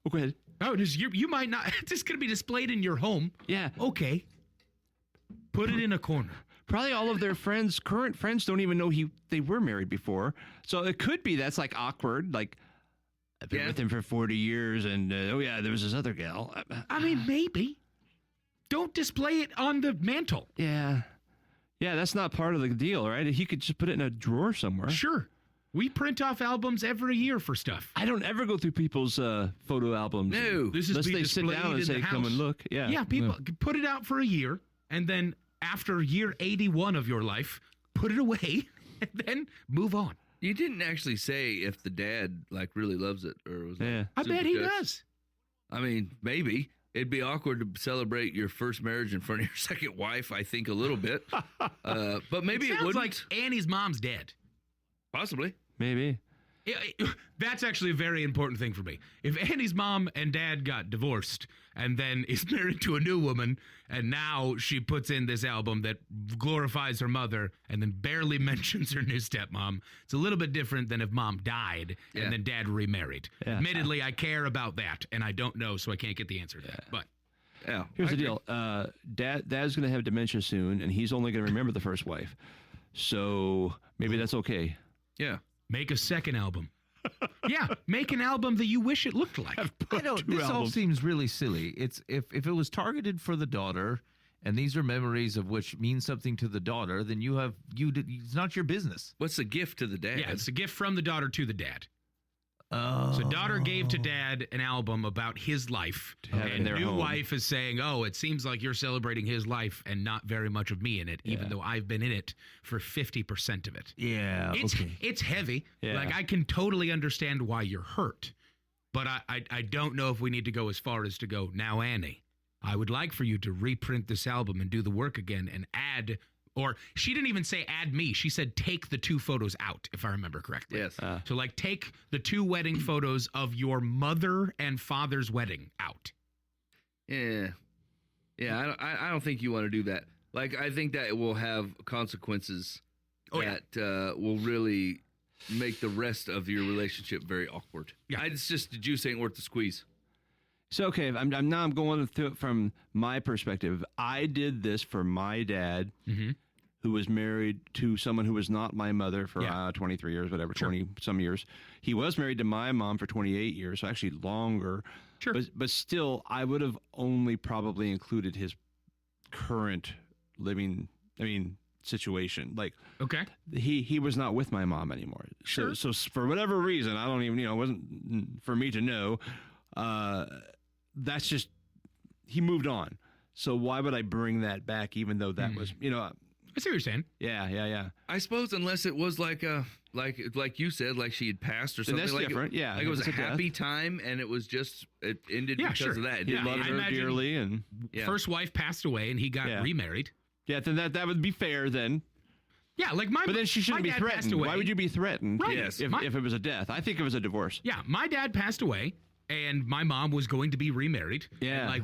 Oh, go ahead. Oh, you might not. It's just going to be displayed in your home. Yeah, Okay. Put it in a corner. probably all of their current friends, don't even know they were married before. So it could be that's like awkward. Like, I've been with him for 40 years, and there was this other gal. I mean, maybe. Don't display it on the mantle. Yeah, that's not part of the deal, right? He could just put it in a drawer somewhere. Sure. We print off albums every year for stuff. I don't ever go through people's photo albums. No. This is Unless be they sit displayed down and in say, the come house. and look. Yeah. Yeah, people put it out for a year, and then after year 81 of your life, put it away, and then move on. You didn't actually say if the dad, like, really loves it or was Yeah. I super bet he good. does. I mean, maybe. It'd be awkward to celebrate your first marriage in front of your second wife, I think, a little bit. But maybe it Sounds wouldn't. like Annie's mom's dead. Possibly. Maybe. That's actually a very important thing for me. If Annie's mom and dad got divorced and then is married to a new woman, and now she puts in this album that glorifies her mother and then barely mentions her new stepmom, it's a little bit different than if mom died and then dad remarried. Yeah. Admittedly, I care about that, and I don't know, so I can't get the answer to that. But Yeah. Here's the deal. Dad's going to have dementia soon, and he's only going to remember the first wife. So maybe that's okay. Yeah. make a second album. Yeah, make an album that you wish it looked like. I know this all seems really silly. It's if it was targeted for the daughter, and these are memories of which mean something to the daughter, then it's not your business. What's the gift to the dad? Yeah, it's a gift from the daughter to the dad. Oh. So daughter gave to dad an album about his life, and their new home. wife is saying, "Oh, it seems like you're celebrating his life and not very much of me in it, even though I've been in it for 50% of it." Yeah, It's heavy. Yeah. Like I can totally understand why you're hurt, but I don't know if we need to go as far as to go, "Now, Annie, I would like for you to reprint this album and do the work again and add." Or she didn't even say add me. She said take the two photos out, if I remember correctly. Yes. So like take the two wedding photos of your mother and father's wedding out. Yeah. Yeah, I don't think you want to do that. Like, I think that it will have consequences that will really make the rest of your relationship very awkward. Yeah. It's just the juice ain't worth the squeeze. So, okay, I'm going through it from my perspective. I did this for my dad, who was married to someone who was not my mother for 23 years, whatever, 20-some years. He was married to my mom for 28 years, so actually longer. Sure. But still, I would have only probably included his current situation. Like, Okay. he was not with my mom anymore. Sure. So for whatever reason, I don't even, it wasn't for me to know. That's just, he moved on. So why would I bring that back, even though that was, I see what you're saying. yeah. I suppose unless it was like you said, like she had passed or Then something. that's like different, yeah. Like it was It's a a death. happy time and it was just, it ended Yeah, because sure. of that. He Yeah, loved I her imagine- dearly, and Yeah. First wife passed away and he got remarried. yeah, then that would be fair then. Yeah, like But then she shouldn't be my dad passed threatened. away. Why would you be threatened? Right. Yes. If it was a death, I think it was a divorce. Yeah, my dad passed away and my mom was going to be remarried. Yeah. And like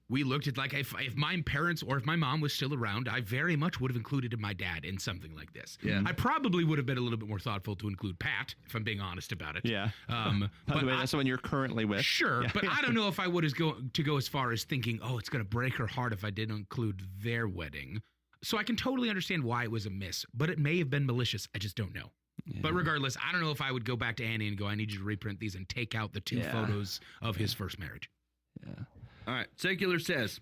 we looked at like if my parents or if my mom was still around, I very much would have included my dad in something like this. Yeah. I probably would have been a little bit more thoughtful to include Pat, if I'm being honest about it. Yeah. By By the way, that's the one you're currently with. Sure, but I don't know if I would go as far as thinking, oh, it's going to break her heart if I didn't include their wedding. So I can totally understand why it was a miss, but it may have been malicious. I just don't know. Yeah. But regardless, I don't know if I would go back to Annie and go, I need you to reprint these and take out the two photos of his first marriage. Yeah. All right. Secular says,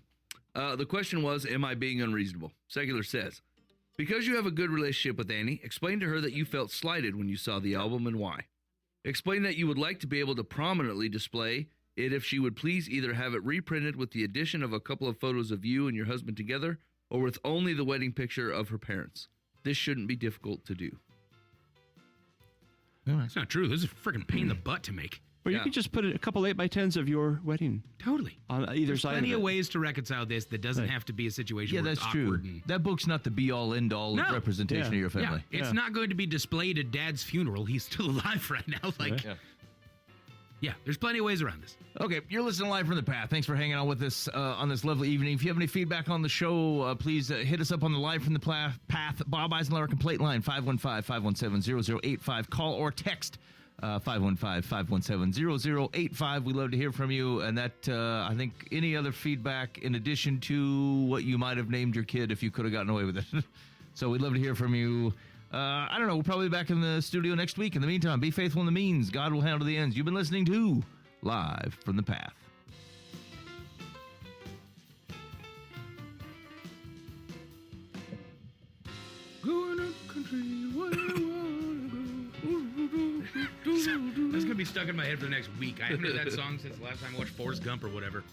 the question was, am I being unreasonable? Secular says, because you have a good relationship with Annie, explain to her that you felt slighted when you saw the album and why. Explain that you would like to be able to prominently display it if she would please either have it reprinted with the addition of a couple of photos of you and your husband together or with only the wedding picture of her parents. This shouldn't be difficult to do. That's not true. This is a freaking pain in the butt to make. Or you could just put a couple 8x10s of your wedding Totally. on either There's side plenty of of it. ways to reconcile this that doesn't have to be a situation Yeah, where that's it's true. awkward. And, That book's not the be-all, end-all No. representation of your yeah, family. it's not going to be displayed at Dad's funeral. He's still alive right now. Like, yeah, there's plenty of ways around this. Okay, you're listening live from the Path. Thanks for hanging out with us on this lovely evening. If you have any feedback on the show, please hit us up on the Live from the Path Bob Eisenhower complaint line, 515-517-0085. Call or text 515-517-0085. We love to hear from you. And that, I think, any other feedback in addition to what you might have named your kid if you could have gotten away with it. So we'd love to hear from you. I don't know. We'll probably be back in the studio next week. In the meantime, be faithful in the means. God will handle the ends. You've been listening to Live from the Path. Going up country, where I wanna go. That's going to be stuck in my head for the next week. I haven't heard that song since the last time I watched Forrest Gump or whatever.